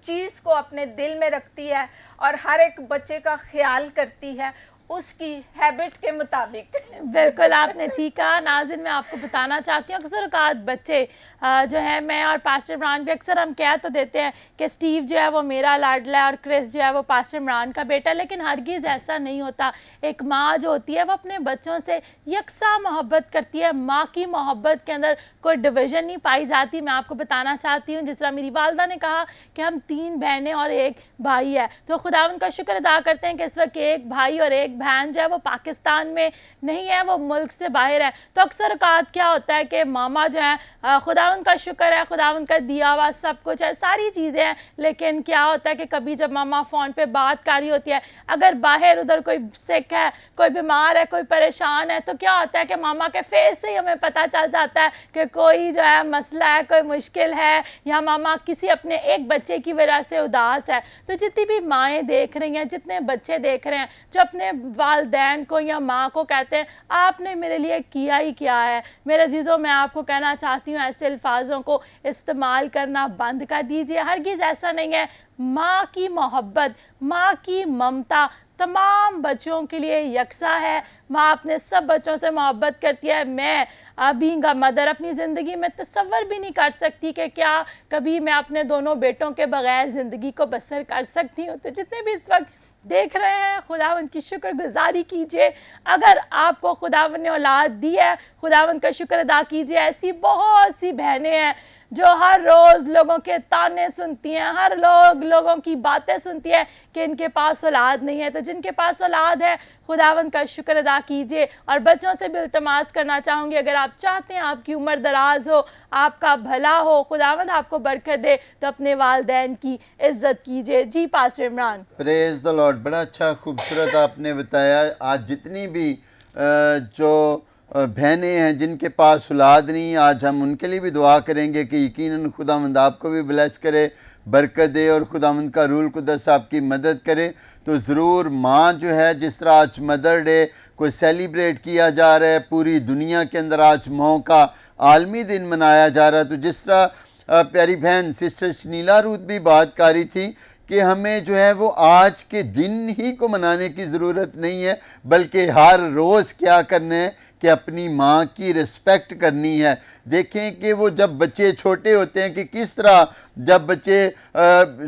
चीज़ को अपने दिल में रखती है और हर एक बच्चे का ख्याल करती है उसकी हैबिट के मुताबिक। बिल्कुल आपने ठीक कहा। नाज़रीन, मैं आपको बताना चाहती हूँ अक्सर औकात बच्चे जो है, मैं और पास्टर इमरान भी अक्सर हम कह तो देते हैं कि स्टीव जो है वो मेरा लाडला है और क्रिस जो है वो पास्टर इमरान का बेटा, लेकिन हरगिज़ ऐसा नहीं होता। एक माँ जो होती है वो अपने बच्चों से यकसा मोहब्बत करती है। माँ की मोहब्बत के अंदर कोई डिवीज़न नहीं पाई जाती। मैं आपको बताना चाहती हूँ, जिस तरह मेरी वालदा ने कहा कि हम 3 बहनें और 1 भाई है, तो खुदावंद का शुक्र अदा करते हैं कि इस वक्त 1 भाई और 1 बहन जो है वो पाकिस्तान में नहीं है, वो मुल्क से बाहर है। तो अक्सर औकात क्या होता है कि मामा जो है, खुदावंद का शुक्र है, खुदावंद का दिया हुआ सब कुछ है, सारी चीज़ें हैं, लेकिन क्या होता है कि कभी जब मामा फ़ोन पे बात कर रही होती है, अगर बाहर उधर कोई सिक है, कोई बीमार है, कोई परेशान है, तो क्या होता है कि मामा के फेस से ही हमें पता चल जाता है कि कोई जो है मसला है, कोई मुश्किल है, या मामा किसी अपने एक बच्चे की वजह से उदास है। तो जितनी भी माएँ देख रही हैं, जितने बच्चे देख रहे हैं जो अपने वालदैन को या माँ को कहते हैं आपने मेरे लिए किया ही क्या है, मेरे अजीज़ों मैं आपको कहना चाहती हूँ ऐसे अल्फाजों को इस्तेमाल करना बंद कर दीजिए। हरगिज़ ऐसा नहीं है। माँ की मोहब्बत, माँ की ममता तमाम बच्चों के लिए यकसा है। माँ अपने सब बच्चों से मोहब्बत करती है। मैं बीइंग अ मदर अपनी ज़िंदगी में तसव्वुर भी नहीं कर सकती कि क्या कभी मैं अपने दोनों बेटों के बग़ैर ज़िंदगी को बसर कर सकती हूँ। तो जितने भी इस वक्त देख रहे हैं, खुदावंद की शुक्रगुजारी कीजिए। अगर आपको खुदावंद ने औलाद दी है, खुदावंद का शुक्र अदा कीजिए। ऐसी बहुत सी बहनें हैं जो हर रोज़ लोगों के ताने सुनती हैं, हर लोगों की बातें सुनती है कि इनके पास औलाद नहीं है। तो जिनके पास औलाद है, खुदावंद का शुक्र अदा कीजिए। और बच्चों से भी इल्तमास करना चाहूँगी, अगर आप चाहते हैं आपकी उम्र दराज हो, आपका भला हो, खुदावंद आपको बरकत दे, तो अपने वालिदैन की इज़्ज़त कीजिए। जी pastor Imran. Praise the lord. बड़ा अच्छा खूबसूरत आपने बताया। आज जितनी भी जो बहनें हैं जिनके पास औलाद नहीं, आज हम उनके लिए भी दुआ करेंगे कि यकीनन खुदावंद आपको भी ब्लेस करे, बरकत दे और खुदावंद का रूल कुदस आपकी मदद करे। तो ज़रूर माँ जो है, जिस तरह आज मदर डे को सेलिब्रेट किया जा रहा है, पूरी दुनिया के अंदर आज माँ का आलमी दिन मनाया जा रहा है, तो जिस तरह प्यारी बहन सिस्टर शनीला रूथ भी बात कर रही थी कि हमें जो है वो आज के दिन ही को मनाने की ज़रूरत नहीं है, बल्कि हर रोज़ क्या करना है कि अपनी माँ की रिस्पेक्ट करनी है। देखें कि वो जब बच्चे छोटे होते हैं कि किस तरह जब बच्चे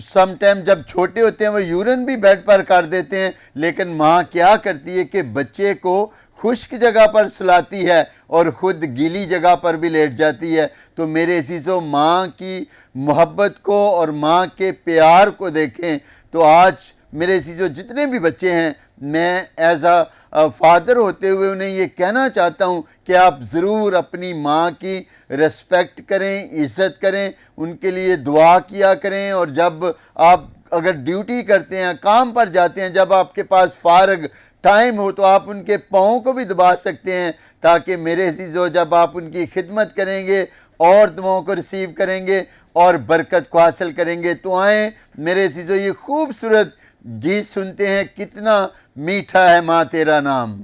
सम टाइम जब छोटे होते हैं वो यूरिन भी बेड पर कर देते हैं, लेकिन माँ क्या करती है कि बच्चे को खुश्क जगह पर सुलाती है और ख़ुद गीली जगह पर भी लेट जाती है। तो मेरे अज़ीज़ों, माँ की मोहब्बत को और माँ के प्यार को देखें। तो आज मेरे अज़ीज़ों जितने भी बच्चे हैं, मैं एज़ अ फादर होते हुए उन्हें ये कहना चाहता हूँ कि आप ज़रूर अपनी माँ की रिस्पेक्ट करें, इज़्ज़त करें, उनके लिए दुआ किया करें। और जब आप अगर ड्यूटी करते हैं, काम पर जाते हैं, जब आपके पास फ़ारग टाइम हो तो आप उनके पाँव को भी दबा सकते हैं, ताकि मेरे अज़ीज़ों जब आप उनकी खिदमत करेंगे और दुआओं को रिसीव करेंगे और बरकत को हासिल करेंगे। तो आएँ मेरे अज़ीज़ों, ये खूबसूरत गीत सुनते हैं, कितना मीठा है माँ तेरा नाम।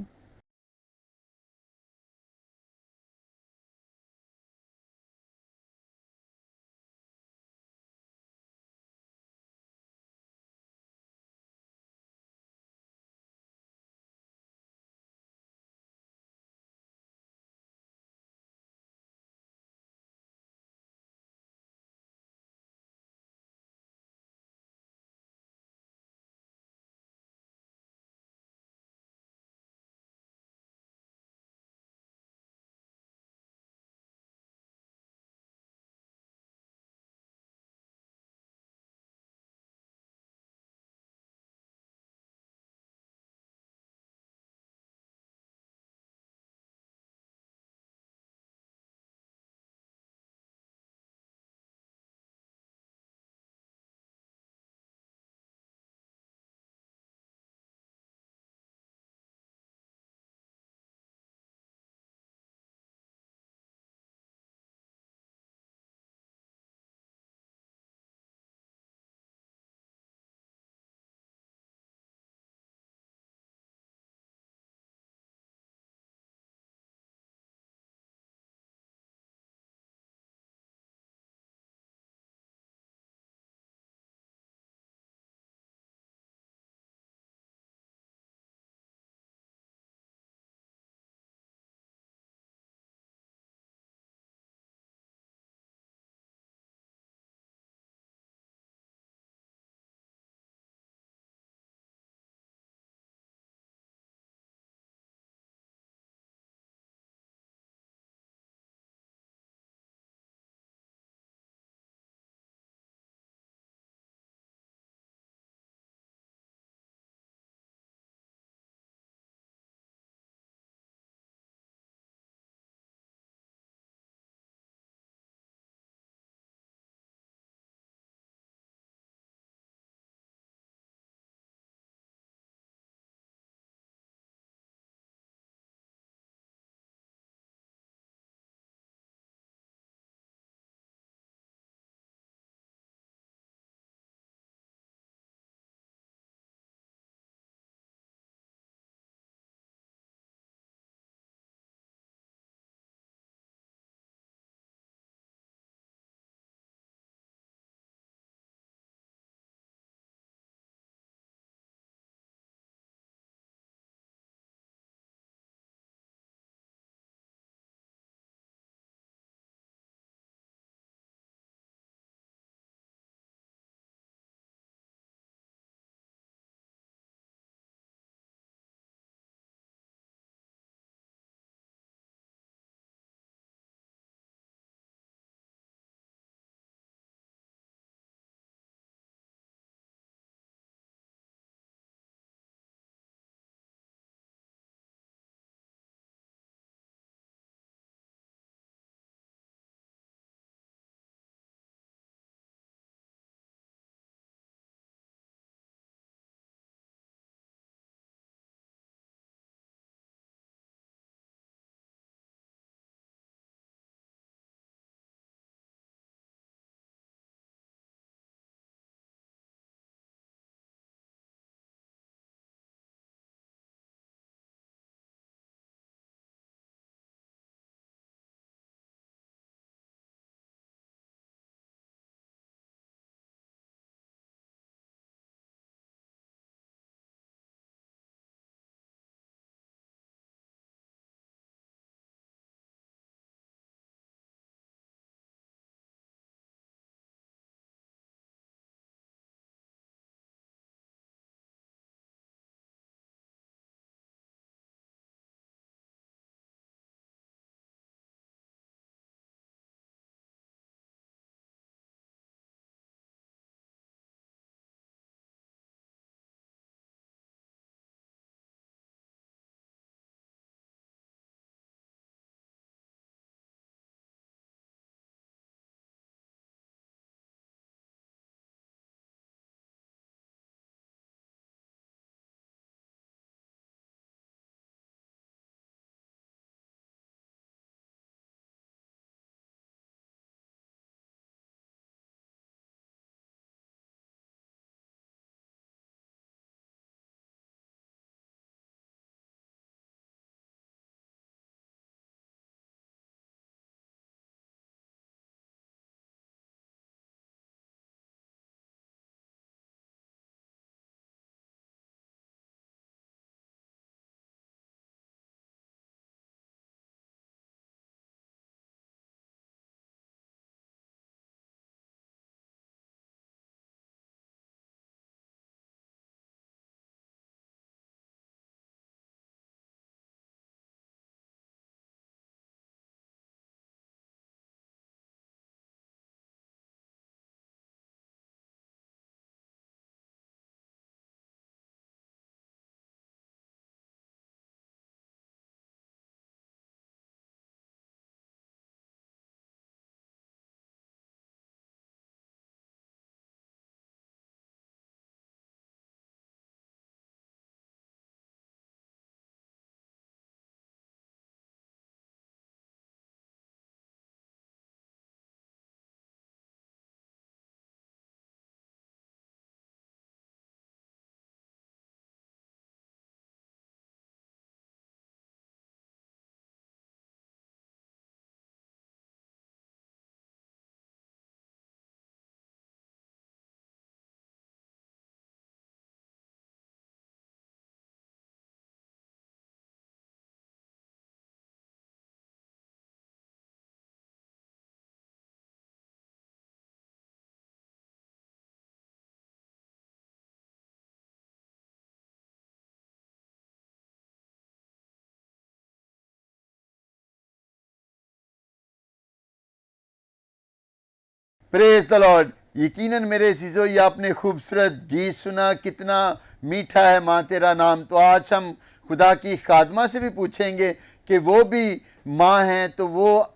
Praise the Lord. यकीनन मेरे अज़ीज़ों, ये आपने खूबसूरत गीत सुना, कितना मीठा है माँ तेरा नाम। तो आज हम खुदा की खादमा से भी पूछेंगे कि वो भी माँ हैं, तो वो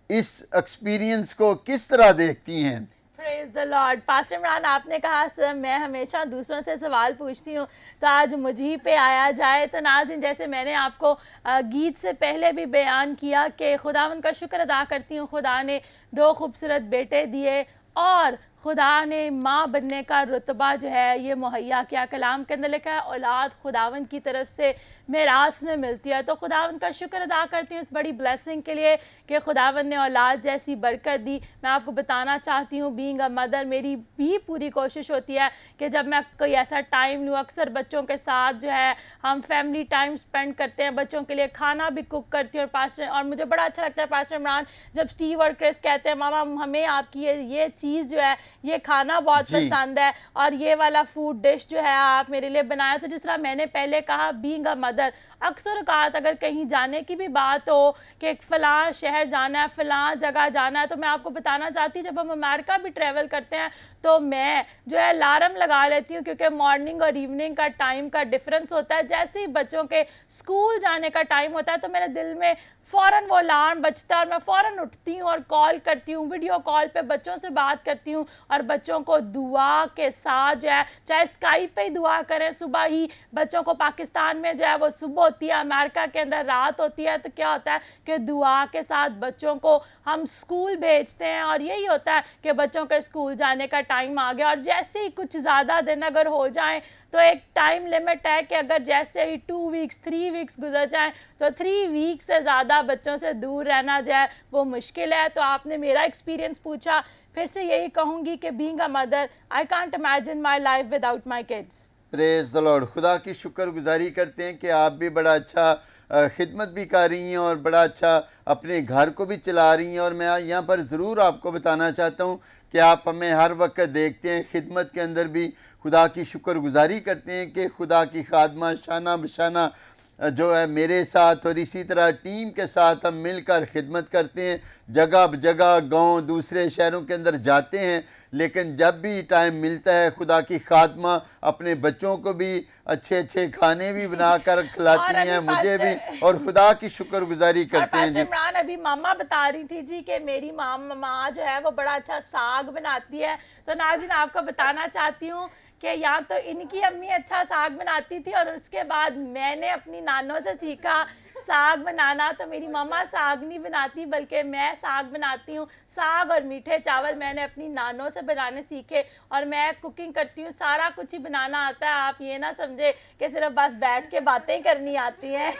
इस एक्सपीरियंस को किस तरह देखती हैं। Praise the Lord. Pastor Imran, आपने कहा सर मैं हमेशा दूसरों से सवाल पूछती हूँ, तो आज मुझी पे आया जाए। तो नाज़रीन, जैसे मैंने आपको गीत से पहले भी बयान किया कि खुदावन का शुक्र अदा करती हूँ, खुदा ने 2 खूबसूरत बेटे दिए और खुदा ने माँ बनने का रुतबा जो है ये मुहैया किया। कलाम के अंदर लिखा है औलाद खुदावन की तरफ से मेरास में मिलती है। तो खुदावन का शुक्र अदा करती हूँ इस बड़ी ब्लेसिंग के लिए कि खुदावन ने औलाद जैसी बरकत दी। मैं आपको बताना चाहती हूँ, बीइंग अ मदर, मेरी भी पूरी कोशिश होती है कि जब मैं कोई ऐसा टाइम लूँ, अक्सर बच्चों के साथ जो है हम फैमिली टाइम स्पेंड करते हैं, बच्चों के लिए खाना भी कुक करती हूँ। और मुझे बड़ा अच्छा लगता है पास्टर इमरान जब स्टीव और क्रिस कहते हैं मामा हमें आपकी ये चीज़ जो है ये खाना बहुत पसंद है और ये वाला फूड डिश जो है आप मेरे लिए बनाया। तो जिस तरह मैंने पहले कहा, बीइंग अ मदर, अक्सर औकात अगर कहीं जाने की भी बात हो कि फ़लाँ शहर जाना है, फ़लाँ जगह जाना है, तो मैं आपको बताना चाहती हूँ जब हम अमेरिका भी ट्रैवल करते हैं तो मैं जो है अलार्म लगा लेती हूँ, क्योंकि मॉर्निंग और इवनिंग का टाइम का डिफरेंस होता है। जैसे ही बच्चों के स्कूल जाने का टाइम होता है तो मेरे दिल में फ़ौरन वो अलार्म बजता है और मैं फ़ौरन उठती हूँ और कॉल करती हूँ, वीडियो कॉल पे बच्चों से बात करती हूँ और बच्चों को दुआ के साथ जो है, चाहे स्काइप पे ही दुआ करें, सुबह ही बच्चों को पाकिस्तान में जो है वो सुबह होती है, अमेरिका के अंदर रात होती है, तो क्या होता है कि दुआ के साथ बच्चों को हम स्कूल भेजते हैं और यही होता है कि बच्चों के स्कूल जाने का टाइम आ गया। और जैसे ही कुछ ज़्यादा दिन अगर हो जाएं तो एक टाइम लिमिट है कि अगर जैसे ही 2 वीक्स 3 वीक्स गुजर जाएं तो 3 वीक से ज़्यादा बच्चों से दूर रहना जाए वो मुश्किल है। तो आपने मेरा एक्सपीरियंस पूछा, फिर से यही कहूँगी कि being a mother I can't imagine my life without my kids. Praise the Lord. खुदा की शुक्रगुजारी करते हैं कि आप भी बड़ा अच्छा खिदमत भी कर रही हैं और बड़ा अच्छा अपने घर को भी चला रही हैं। और मैं यहाँ पर ज़रूर आपको बताना चाहता हूँ कि आप हमें हर वक्त देखते हैं खिदमत के अंदर भी खुदा की शुक्रगुजारी करते हैं कि खुदा की खादमा शाना बशाना जो है मेरे साथ और इसी तरह टीम के साथ हम मिलकर खिदमत करते हैं, जगह जगह गांव दूसरे शहरों के अंदर जाते हैं। लेकिन जब भी टाइम मिलता है खुदा की खादमा अपने बच्चों को भी अच्छे अच्छे खाने भी बनाकर खिलाती हैं, मुझे भी, और खुदा की शुक्रगुजारी करते हैं। जी इमरान, अभी मामा बता रही थी जी कि मेरी माँ जो है वो बड़ा अच्छा साग बनाती है। तो नाज़रीन आपको बताना चाहती हूँ कि यहाँ तो इनकी अम्मी अच्छा साग बनाती थी और उसके बाद मैंने अपनी नानों से सीखा साग बनाना। तो मेरी मम्मा साग नहीं बनाती बल्कि मैं साग बनाती हूँ। साग और मीठे चावल मैंने अपनी नानों से बनाने सीखे और मैं कुकिंग करती हूँ, सारा कुछ ही बनाना आता है। आप ये ना समझे कि सिर्फ बस बैठ के बातें करनी आती हैं।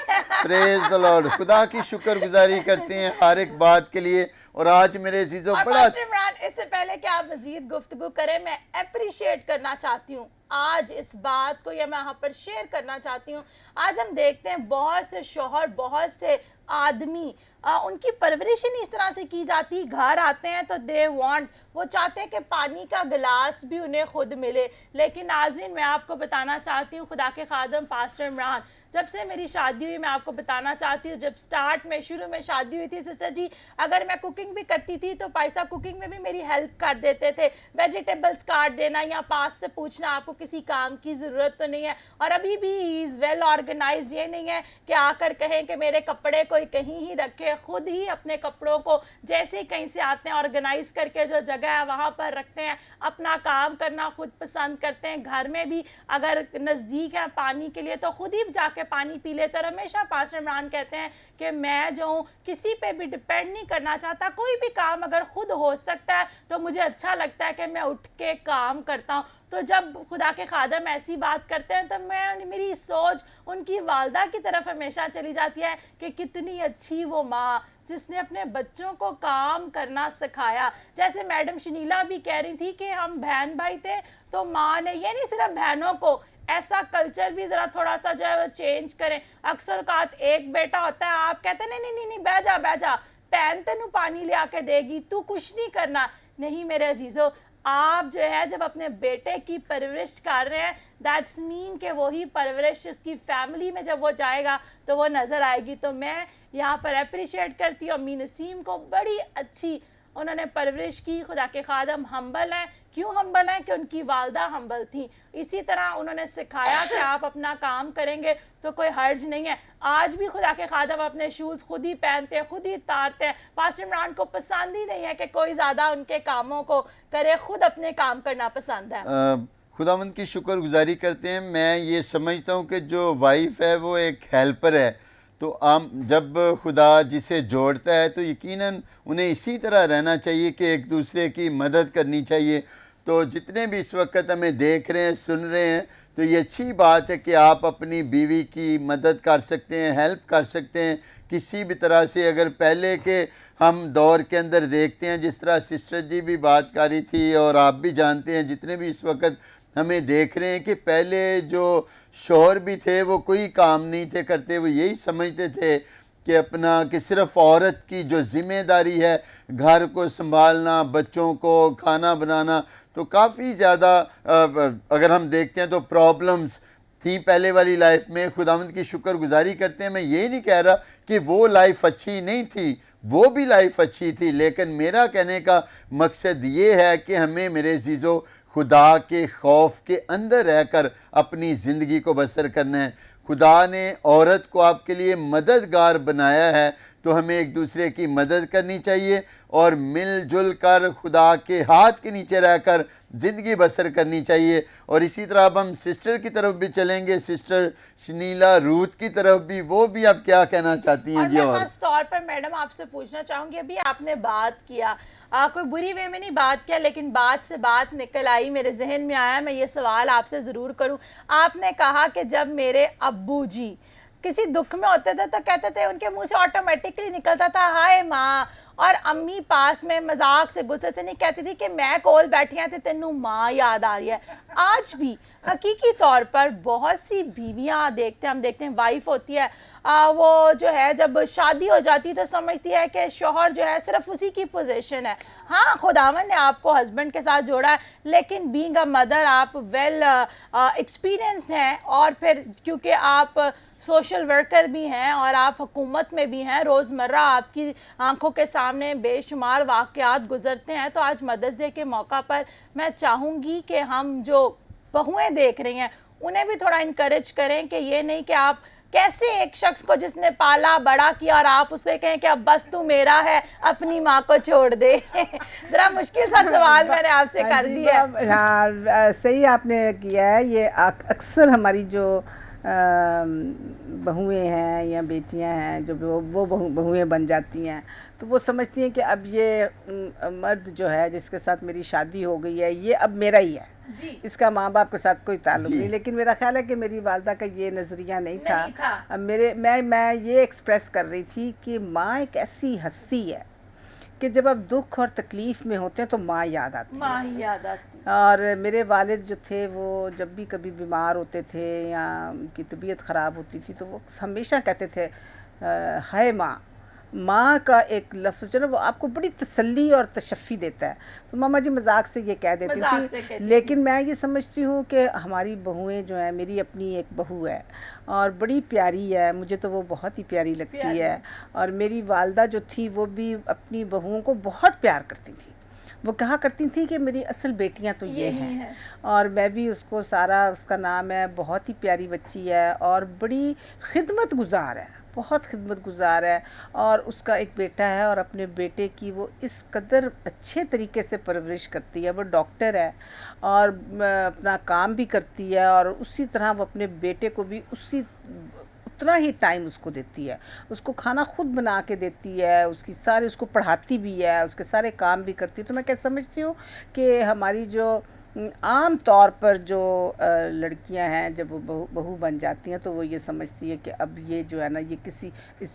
Praise the Lord. खुदा की शुक्रगुजारी करते हैं हर एक बात के लिए। और आज मेरे अजीजों बड़ा इमरान, इससे पहले कि आप मजीद गुफ्तगू करें, मैं अप्रिशिएट करना चाहती हूँ आज इस बात को, या मैं यहाँ पर शेयर करना चाहती हूँ। आज हम देखते हैं बहुत से शौहर, बहुत से आदमी, उनकी परवरिश नहीं इस तरह से की जाती। घर आते हैं तो दे वांट, वो चाहते हैं कि पानी का गिलास भी उन्हें खुद मिले। लेकिन नाज़रीन मैं आपको बताना चाहती हूँ, खुदा के खादम पास्टर इमरान, जब से मेरी शादी हुई मैं आपको बताना चाहती हूँ, जब स्टार्ट में शुरू में शादी हुई थी सिस्टर जी, अगर मैं कुकिंग भी करती थी तो पैसा कुकिंग में भी मेरी हेल्प कर देते थे, वेजिटेबल्स काट देना या पास से पूछना आपको किसी काम की ज़रूरत तो नहीं है। और अभी भी ही इज़ वेल ऑर्गेनाइज्ड, ये नहीं है कि आकर कहें कि मेरे कपड़े कोई कहीं ही रखे, खुद ही अपने कपड़ों को जैसे ही कहीं से आते हैं ऑर्गेनाइज करके जो जगह है वहाँ पर रखते हैं। अपना काम करना खुद पसंद करते हैं। घर में भी अगर नज़दीक है पानी के लिए तो खुद ही जाके पानी पी लेते। और हमेशा पास्टर इमरान कहते हैं कि मैं जो हूँ किसी पे भी डिपेंड नहीं करना चाहता, कोई भी काम अगर खुद हो सकता है तो मुझे अच्छा लगता है कि मैं उठ के काम करता हूँ। तो जब खुदा के खादम ऐसी बात करते हैं तो मेरी सोच उनकी वालदा की तरफ हमेशा चली जाती है कि कितनी अच्छी वो माँ जिसने अपने बच्चों को काम करना सिखाया। जैसे मैडम शनीला भी कह रही थी कि हम बहन भाई थे तो माँ ने, ये नहीं सिर्फ बहनों को, ऐसा कल्चर भी ज़रा थोड़ा सा जो है वो चेंज करें। अक्सर औकात एक बेटा होता है, आप कहते हैं नहीं बह जा, पैन तेनू पानी ले आके देगी, तू कुछ नहीं करना। नहीं मेरे अजीज़ों, आप जो है जब अपने बेटे की परवरिश कर रहे हैं, दैट्स मीन कि वही परवरिश उसकी फैमिली में जब वो जाएगा तो वो नज़र आएगी। तो मैं यहाँ पर अप्रिशिएट करती हूँ अम्मी नसीम को, बड़ी अच्छी उन्होंने परवरिश की। खुदा के खादम हम्बल हैं। क्यों हम्बल हैं? कि उनकी वालदा हम्बल थी। इसी तरह उन्होंने सिखाया कि आप अपना काम करेंगे तो कोई हर्ज नहीं है। आज भी खुदा के खादम अपने शूज़ खुद ही पहनते हैं, खुद ही उतारते हैं। पास्टर इमरान को पसंद ही नहीं है कि कोई ज़्यादा उनके कामों को करे, खुद अपने काम करना पसंद है। खुदावंद की शुक्रगुजारी करते हैं। मैं ये समझता हूँ कि जो वाइफ है वो एक हेल्पर है, तो आम जब खुदा जिसे जोड़ता है तो यकीनन उन्हें इसी तरह रहना चाहिए कि एक दूसरे की मदद करनी चाहिए। तो जितने भी इस वक्त हमें देख रहे हैं, सुन रहे हैं, तो ये अच्छी बात है कि आप अपनी बीवी की मदद कर सकते हैं, हेल्प कर सकते हैं किसी भी तरह से। अगर पहले के हम दौर के अंदर देखते हैं, जिस तरह सिस्टर जी भी बात कर रही थी और आप भी जानते हैं, जितने भी इस वक्त हमें देख रहे हैं, कि पहले जो शौहर भी थे वो कोई काम नहीं थे करते, वो यही समझते थे कि अपना कि सिर्फ़ औरत की जो ज़िम्मेदारी है घर को संभालना, बच्चों को खाना बनाना, तो काफ़ी ज़्यादा अगर हम देखते हैं तो प्रॉब्लम्स थी पहले वाली लाइफ में। खुदावंद की शुक्रगुजारी करते हैं। मैं ये नहीं कह रहा कि वो लाइफ अच्छी नहीं थी, वो भी लाइफ अच्छी थी, लेकिन मेरा कहने का मकसद ये है कि हमें मेरे अज़ीज़ों खुदा के खौफ के अंदर रहकर अपनी ज़िंदगी को बसर करना है। खुदा ने औरत को आपके लिए मददगार बनाया है, तो हमें एक दूसरे की मदद करनी चाहिए और मिलजुल कर खुदा के हाथ के नीचे रहकर ज़िंदगी बसर करनी चाहिए। और इसी तरह अब हम सिस्टर की तरफ भी चलेंगे, सिस्टर शनीला रूथ की तरफ भी, वो भी आप क्या कहना चाहती हैं? जी, और खास तौर पर मैडम आपसे पूछना चाहूँगी, अभी आपने बात किया, कोई बुरी वे में नहीं बात किया, लेकिन बात से बात निकल आई, मेरे जहन में आया, मैं ये सवाल आपसे ज़रूर करूं। आपने कहा कि जब मेरे अब्बू जी किसी दुख में होते थे तो कहते थे, उनके मुंह से ऑटोमेटिकली निकलता था हाय माँ, और अम्मी पास में मजाक से गुस्से से नहीं कहती थी कि मैं कोल बैठी हैं तो तेनू माँ याद आ रही है। आज भी हकीकी तौर पर बहुत सी बीवियाँ देखते हैं, हम देखते हैं वाइफ होती है, वो जो है जब शादी हो जाती है तो समझती है कि शौहर जो है सिर्फ उसी की पोजीशन है। हाँ, खुदावन ने आपको हस्बैंड के साथ जोड़ा है, लेकिन बीइंग अ मदर आप वेल एक्सपीरियंस्ड हैं, और फिर क्योंकि आप सोशल वर्कर भी हैं और आप हुकूमत में भी हैं, रोज़मर्रा आपकी आंखों के सामने बेशुमार वाक़यात गुजरते हैं। तो आज मदर्स डे के मौका पर मैं चाहूँगी कि हम जो बहुएं देख रही हैं उन्हें भी थोड़ा इनकरेज करें कि ये नहीं कि आप कैसे एक शख्स को जिसने पाला बड़ा किया और आप उसे कहें कि अब बस तू मेरा है, अपनी माँ को छोड़ दे। ज़रा मुश्किल सा सवाल मैंने आपसे कर दिया है। हाँ, सही आपने किया है। ये अक्सर हमारी जो बहुएं हैं या बेटियां हैं, जो वो बहुएं बन जाती हैं, तो वो समझती हैं कि अब ये मर्द जो है जिसके साथ मेरी शादी हो गई है, ये अब मेरा ही है, इसका माँ बाप के साथ कोई ताल्लुक नहीं। लेकिन मेरा ख्याल है कि मेरी वालदा का ये नज़रिया नहीं था। अब मैं ये एक्सप्रेस कर रही थी कि माँ एक ऐसी हस्ती है कि जब आप दुख और तकलीफ़ में होते हैं तो माँ याद आती है। और मेरे वालिद जो थे वो जब भी कभी बीमार होते थे या उनकी तबीयत ख़राब होती थी तो वो हमेशा कहते थे हाय माँ। माँ का एक लफ्ज़ जो ना वो आपको बड़ी तसल्ली और तशफ़ी देता है। तो मामा जी मजाक से ये कह देती थी, लेकिन मैं ये समझती हूँ कि हमारी बहुएं जो हैं, मेरी अपनी एक बहू है और बड़ी प्यारी है, मुझे तो वो बहुत ही प्यारी लगती है। और मेरी वालदा जो थी वो भी अपनी बहुओं को बहुत प्यार करती थी। वो कहा करती थी कि मेरी असल बेटियां तो ये हैं। और मैं भी उसको सारा, उसका नाम है, बहुत ही प्यारी बच्ची है और बड़ी खिदमत गुजार है, बहुत खिदमत गुजार है। और उसका एक बेटा है और अपने बेटे की वो इस कदर अच्छे तरीके से परवरिश करती है। वो डॉक्टर है और अपना काम भी करती है और उसी तरह वो अपने बेटे को भी उतना ही टाइम उसको देती है। उसको खाना खुद बना के देती है, उसको पढ़ाती भी है, उसके सारे काम भी करती है। तो मैं क्या समझती हूँ कि हमारी जो आम तौर पर जो लड़कियां हैं जब वो बहू बन जाती हैं तो वो ये समझती है कि अब ये जो है ना,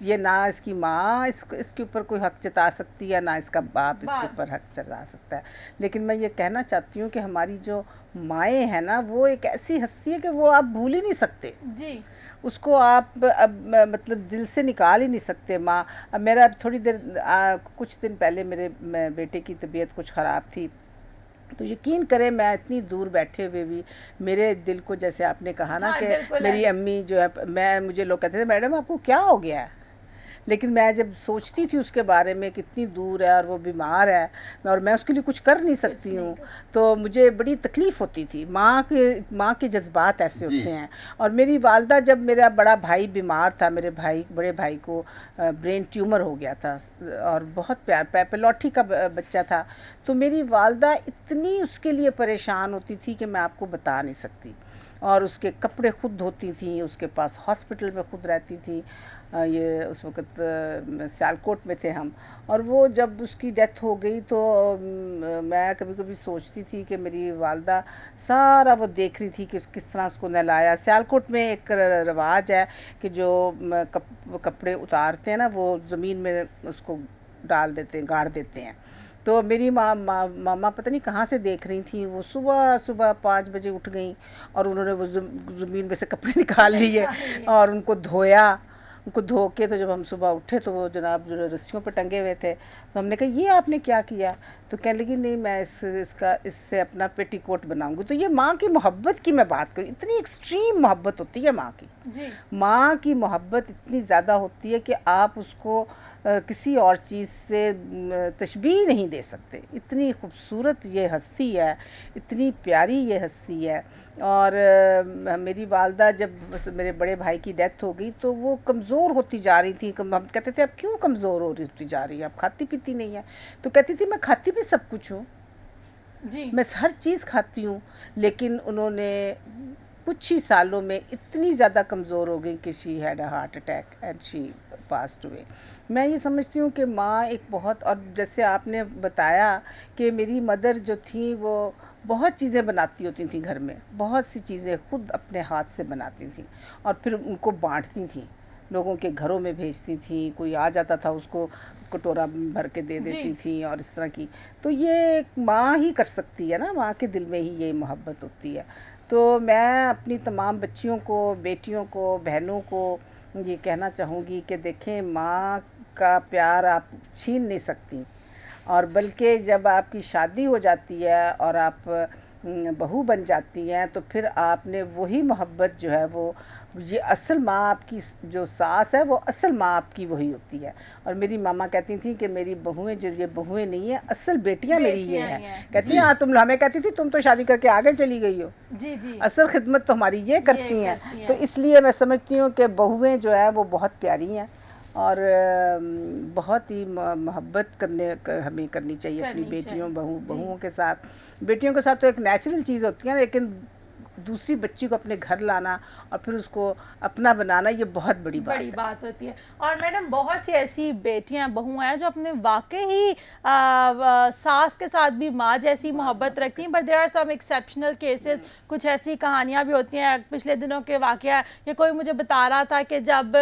ये ना इसकी माँ इसके ऊपर कोई हक जता सकती है, ना इसका बाप इसके ऊपर हक जता सकता है। लेकिन मैं ये कहना चाहती हूँ कि हमारी जो माएँ हैं ना, वो एक ऐसी हस्ती है कि वो आप भूल ही नहीं सकते जी। उसको आप अब मतलब दिल से निकाल ही नहीं सकते माँ। अब मेरा थोड़ी देर कुछ दिन पहले मेरे बेटे की तबीयत कुछ ख़राब थी, तो यकीन करें मैं इतनी दूर बैठे हुए भी मेरे दिल को, जैसे आपने कहा ना कि मेरी अम्मी जो है, मुझे लोग कहते थे मैडम आपको क्या हो गया है, लेकिन मैं जब सोचती थी उसके बारे में कितनी दूर है और वो बीमार है और मैं उसके लिए कुछ कर नहीं सकती हूँ, तो मुझे बड़ी तकलीफ़ होती थी। माँ के जज्बात ऐसे होते हैं। और मेरी वालदा, जब मेरा बड़ा भाई बीमार था, मेरे बड़े भाई को ब्रेन ट्यूमर हो गया था और बहुत पेलोठी का बच्चा था, तो मेरी वालदा इतनी उसके लिए परेशान होती थी कि मैं आपको बता नहीं सकती। और उसके कपड़े खुद धोती थी, उसके पास हॉस्पिटल में खुद रहती थी। ये उस वक़्त सियालकोट में थे हम। और वो जब उसकी डेथ हो गई तो मैं कभी कभी सोचती थी कि मेरी वालदा सारा वो देख रही थी कि किस तरह उसको नहलाया। सियालकोट में एक रवाज है कि जो कपड़े उतारते हैं ना, वो ज़मीन में उसको डाल देते हैं, गाड़ देते हैं। तो मेरी मामा पता नहीं कहाँ से देख रही थी, वो सुबह 5 बजे उठ गई और उन्होंने वो ज़मीन में से कपड़े निकाल लिए और उनको धोया। उनको धो के तो जब हम सुबह उठे तो वो जनाब जो रस्सियों पर टंगे हुए थे, तो हमने कहा ये आपने क्या किया? तो कहने लगी नहीं, मैं इससे अपना पेटीकोट बनाऊंगी। तो ये माँ की मोहब्बत की मैं बात करूँ, इतनी एक्सट्रीम मोहब्बत होती है माँ की जी। माँ की मोहब्बत इतनी ज़्यादा होती है कि आप उसको किसी और चीज़ से तशबीह नहीं दे सकते। इतनी खूबसूरत ये हस्ती है, इतनी प्यारी ये हस्ती है। और मेरी वालदा जब मेरे बड़े भाई की डेथ हो गई तो वो कमज़ोर होती जा रही थी। हम कहते थे अब क्यों कमज़ोर होती जा रही है, अब खाती पीती नहीं है? तो कहती थी मैं खाती भी सब कुछ हूँ जी। मैं हर चीज़ खाती हूँ। लेकिन उन्होंने कुछ ही सालों में इतनी ज़्यादा कमज़ोर हो गई कि she had a heart attack and she passed away. मैं ये समझती हूँ कि माँ एक बहुत, और जैसे आपने बताया कि मेरी मदर जो थी वो बहुत चीज़ें बनाती होती थी घर में, बहुत सी चीज़ें खुद अपने हाथ से बनाती थी और फिर उनको बांटती थी, लोगों के घरों में भेजती थी। कोई आ जाता था उसको कटोरा भर के दे देती थी और इस तरह की। तो ये माँ ही कर सकती है ना, माँ के दिल में ही ये मोहब्बत होती है। तो मैं अपनी तमाम बच्चियों को, बेटियों को, बहनों को ये कहना चाहूँगी कि देखें, माँ का प्यार आप छीन नहीं सकती। और बल्कि जब आपकी शादी हो जाती है और आप बहू बन जाती हैं तो फिर आपने वही मोहब्बत जो है वो, ये असल माँ आपकी जो सास है वो असल माँ आपकी वही होती है। और मेरी मामा कहती थी कि मेरी बहुएं जो ये बहुएं नहीं है, असल बेटियाँ मेरी ये हैं। कहती हैं हाँ, तुम हमें कहती थी तुम तो शादी करके आगे चली गई हो, जी जी, असल खिदमत तो हमारी ये करती हैं। तो इसलिए मैं समझती हूँ कि बहुएं जो है वो बहुत प्यारी हैं और बहुत ही मोहब्बत हमें करनी चाहिए अपनी बेटियों बहुओं के साथ। बेटियों के साथ तो एक नेचुरल चीज़ होती है, लेकिन दूसरी बच्ची को अपने घर लाना और फिर उसको अपना बनाना, ये बहुत बड़ी बात होती है। और मैडम बहुत सी ऐसी बेटियां बहुएं हैं जो अपने वाकई ही सास के साथ भी माँ जैसी मोहब्बत रखती हैं, but there are some exceptional cases. कुछ ऐसी कहानियां भी होती हैं। पिछले दिनों के वाकया, ये कोई मुझे बता रहा था कि जब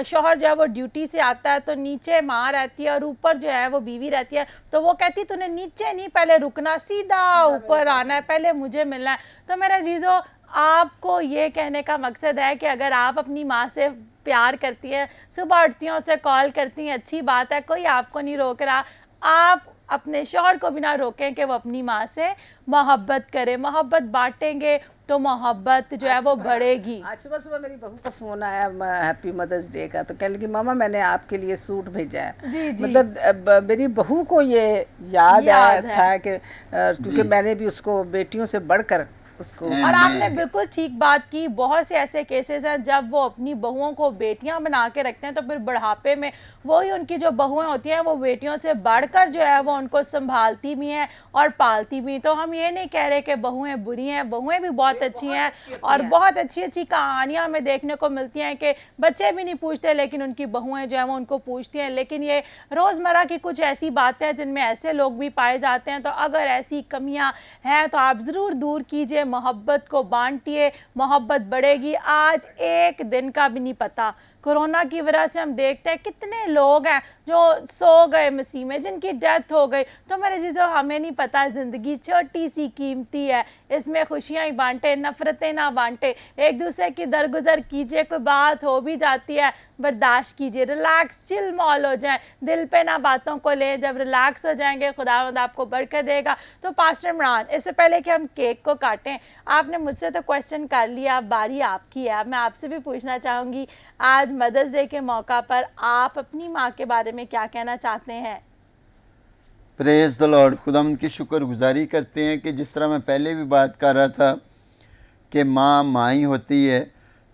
शौहर जो है वो ड्यूटी से आता है तो नीचे माँ रहती है और ऊपर जो है वो बीवी रहती है। तो वो कहती तूने नीचे नहीं पहले रुकना, सीधा ऊपर आना है, पहले मुझे मिलना है। तो मेरा जीजो, आपको ये कहने का मकसद है कि अगर आप अपनी माँ से प्यार करती हैं, सुबह उठती हैं, उसे कॉल करती हैं, अच्छी बात है, कोई आपको नहीं रोक रहा। आप अपने शौहर को भी ना रोकें कि वो अपनी माँ से मोहब्बत करे। मोहब्बत बांटेंगे तो मोहब्बत जो है वो बढ़ेगी। आज सुबह मेरी बहू का फ़ोन आया हैप्पी मदर्स डे का, तो कह लगी मामा मैंने आपके लिए सूट भेजा है। जी जी। मतलब मेरी बहू को ये याद था कि क्योंकि मैंने भी उसको बेटियों से बढ़कर उसको। और आपने बिल्कुल ठीक बात की। बहुत से ऐसे केसेस हैं जब वो अपनी बहुओं को बेटियां बना के रखते हैं तो फिर बुढ़ापे में वही उनकी जो बहुएं होती हैं वो बेटियों से बढ़कर जो है वो उनको संभालती भी हैं और पालती भी। तो हम ये नहीं कह रहे कि बहुएं बुरी हैं, बहुएं भी बहुत अच्छी हैं और बहुत अच्छी अच्छी कहानियां हमें देखने को मिलती हैं कि बच्चे भी नहीं पूछते लेकिन उनकी बहुएं जो है वो उनको पूछती हैं। लेकिन ये रोज़मर्रा की कुछ ऐसी बातें हैं जिनमें ऐसे लोग भी पाए जाते हैं। तो अगर ऐसी कमियां हैं तो आप ज़रूर दूर कीजिए, मोहब्बत को बांटिए, मोहब्बत बढ़ेगी। आज एक दिन का भी नहीं पता, कोरोना की वजह से हम देखते हैं कितने लोग हैं जो सो गए मसीह में, जिनकी डेथ हो गई। तो मेरे चीज़ों, हमें नहीं पता, ज़िंदगी छोटी सी कीमती है, इसमें खुशियाँ ही बांटे, नफ़रतें ना बांटे, एक दूसरे की दरगुजर कीजिए। कोई बात हो भी जाती है बर्दाश्त कीजिए, रिलैक्स चिल मॉल हो जाए, दिल पे ना बातों को लें। जब रिलैक्स हो जाएंगे खुदावंद आपको बरकत देगा। तो पास्टर इमरान, इससे पहले कि हम केक को काटें, आपने मुझसे तो क्वेश्चन कर लिया, अब बारी आपकी है। अब मैं आपसे भी पूछना चाहूँगी, आज मदर्स डे के मौका पर आप अपनी माँ के बारे में क्या कहना चाहते हैं? Praise the Lord. खुदा उनकी शुक्रगुजारी करते हैं कि जिस तरह मैं पहले भी बात कर रहा था कि माँ ही होती है,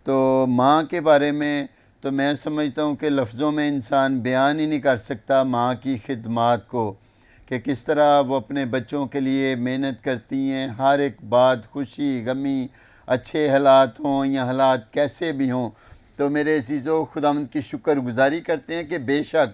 तो माँ के बारे में तो मैं समझता हूँ कि लफ्ज़ों में इंसान बयान ही नहीं कर सकता माँ की खिदमात को, कि किस तरह वो अपने बच्चों के लिए मेहनत करती हैं। हर एक बात, खुशी गमी, अच्छे हालात हों या हालात कैसे भी हों, तो मेरे अज़ीज़ों खुदावंद की शुक्रगुजारी करते हैं कि बेशक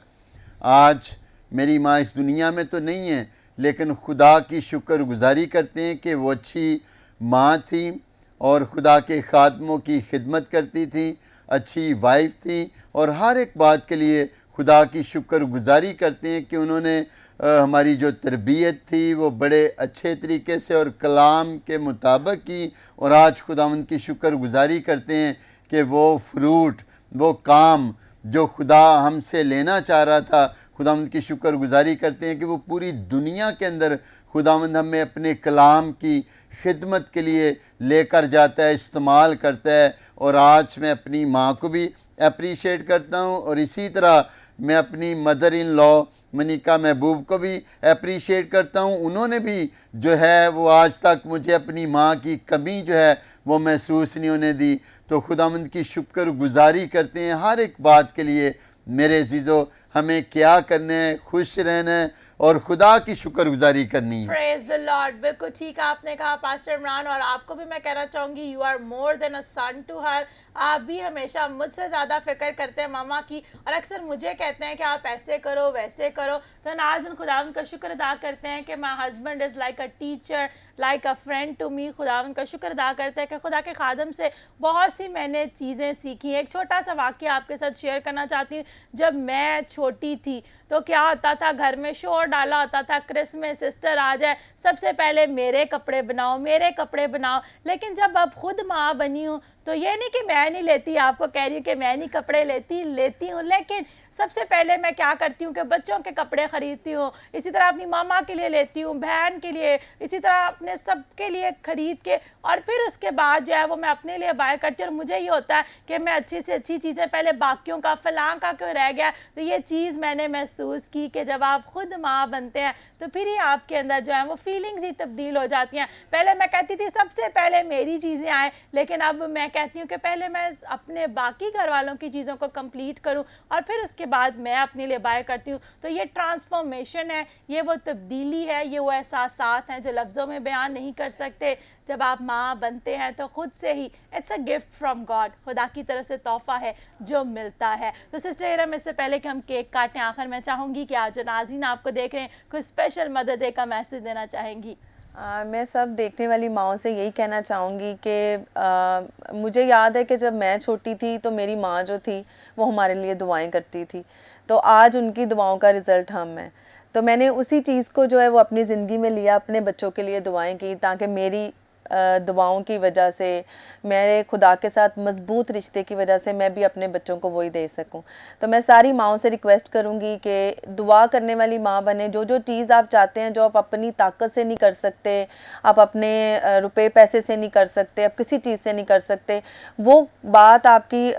आज मेरी माँ इस दुनिया में तो नहीं है, लेकिन खुदा की शुक्रगुजारी करते हैं कि वो अच्छी माँ थी और खुदा के ख़ादमों की खिदमत करती थी, अच्छी वाइफ थी, और हर एक बात के लिए खुदा की शुक्रगुजारी करते हैं कि उन्होंने हमारी जो तरबियत थी वो बड़े अच्छे तरीके से और कलाम के मुताबिक की। और आज खुदावंद की शुक्रगुजारी करते हैं कि वो फ्रूट, वो काम जो खुदा हमसे लेना चाह रहा था, खुदावंद की शुक्रगुजारी करते हैं कि वो पूरी दुनिया के अंदर खुदावंद हमें अपने कलाम की खिदमत के लिए लेकर जाता है, इस्तेमाल करता है। और आज मैं अपनी माँ को भी अप्रीशिएट करता हूँ, और इसी तरह मैं अपनी मदर इन लॉ मनिका महबूब को भी अप्रीशिएट करता हूँ। उन्होंने भी जो है वो आज तक मुझे अपनी माँ की कमी जो है वो महसूस नहीं होने दी। तो खुदावंद की शुक्रगुजारी करते हैं हर एक बात के लिए। मेरे अज़ीज़ों, हमें क्या करना है? खुश रहना है और खुदा की शुक्रगुजारी करनी है। Praise the Lord. बिल्कुल ठीक आपने कहा पास्टर इमरान, और आपको भी मैं कहना चाहूँगी, you are more than a son to her. आप भी हमेशा मुझसे ज़्यादा फिक्र करते हैं मामा की, और अक्सर मुझे कहते हैं कि आप ऐसे करो वैसे करो। तो नाज़िन खुदावंद का शुक्र अदा करते हैं कि my husband is like a teacher, like a friend to me. खुदावंद का शुक्र अदा करते हैं कि खुदा के खादम से बहुत सी मैंने चीज़ें सीखी। एक छोटा सा वाक़या आपके साथ शेयर करना चाहती हूँ। जब मैं छोटी थी तो क्या होता था, घर में शोर डाला होता था, क्रिसमस सिस्टर आ जाए, सबसे पहले मेरे कपड़े बनाओ, मेरे कपड़े बनाओ। लेकिन जब अब खुद माँ बनी हूँ तो ये नहीं कि मैं नहीं लेती, आपको कह रही हूँ कि मैं नहीं कपड़े लेती हूँ, लेकिन सबसे पहले मैं क्या करती हूँ कि बच्चों के कपड़े ख़रीदती हूँ, इसी तरह अपनी मामा के लिए लेती हूँ, बहन के लिए, इसी तरह अपने सब के लिए ख़रीद के, और फिर उसके बाद जो है वो मैं अपने लिए बाय करती हूँ। और मुझे ये होता है कि मैं अच्छी से अच्छी चीज़ें पहले बाकियों का फलां का क्यों रह गया। तो ये चीज़ मैंने महसूस की कि जब आप खुद माँ बनते हैं तो फिर ही आपके अंदर जो है वो फीलिंग्स ही तब्दील हो जाती हैं। पहले मैं कहती थी सबसे पहले मेरी चीज़ें आएँ, लेकिन अब मैं कहती हूँ कि पहले मैं अपने बाकी घर वालों की चीज़ों को कंप्लीट करूँ और फिर उसके बाद मैं अपने लिए बाय करती हूँ। तो ये ट्रांसफॉर्मेशन है, ये वो तब्दीली है, ये वो एहसासात हैं जो लफ्ज़ों में बयान नहीं कर सकते। जब आप माँ बनते हैं तो खुद से ही it's a gift from God, खुदा की तरफ से तोहफ़ा है जो मिलता है। तो सिस्टर इरम, इससे पहले कि हम केक काटें, आखिर मैं चाहूँगी कि आज नाज़रीन आपको देख रहे हैं, कोई स्पेशल मदर डे का मैसेज देना चाहेंगी? मैं सब देखने वाली माँओं से यही कहना चाहूँगी कि मुझे याद है कि जब मैं छोटी थी तो मेरी माँ जो थी वो हमारे लिए दुआएं करती थी, तो आज उनकी दुआओं का रिज़ल्ट हम हैं। तो मैंने उसी चीज़ को जो है वो अपनी ज़िंदगी में लिया, अपने बच्चों के लिए दुआएं की, ताकि मेरी दुआओं की वजह से, मेरे खुदा के साथ मज़बूत रिश्ते की वजह से मैं भी अपने बच्चों को वही दे सकूं। तो मैं सारी माँओं से रिक्वेस्ट करूंगी कि दुआ करने वाली माँ बने। जो जो चीज़ आप चाहते हैं, जो आप अपनी ताकत से नहीं कर सकते, आप अपने रुपए पैसे से नहीं कर सकते, आप किसी चीज़ से नहीं कर सकते, वो बात आपकी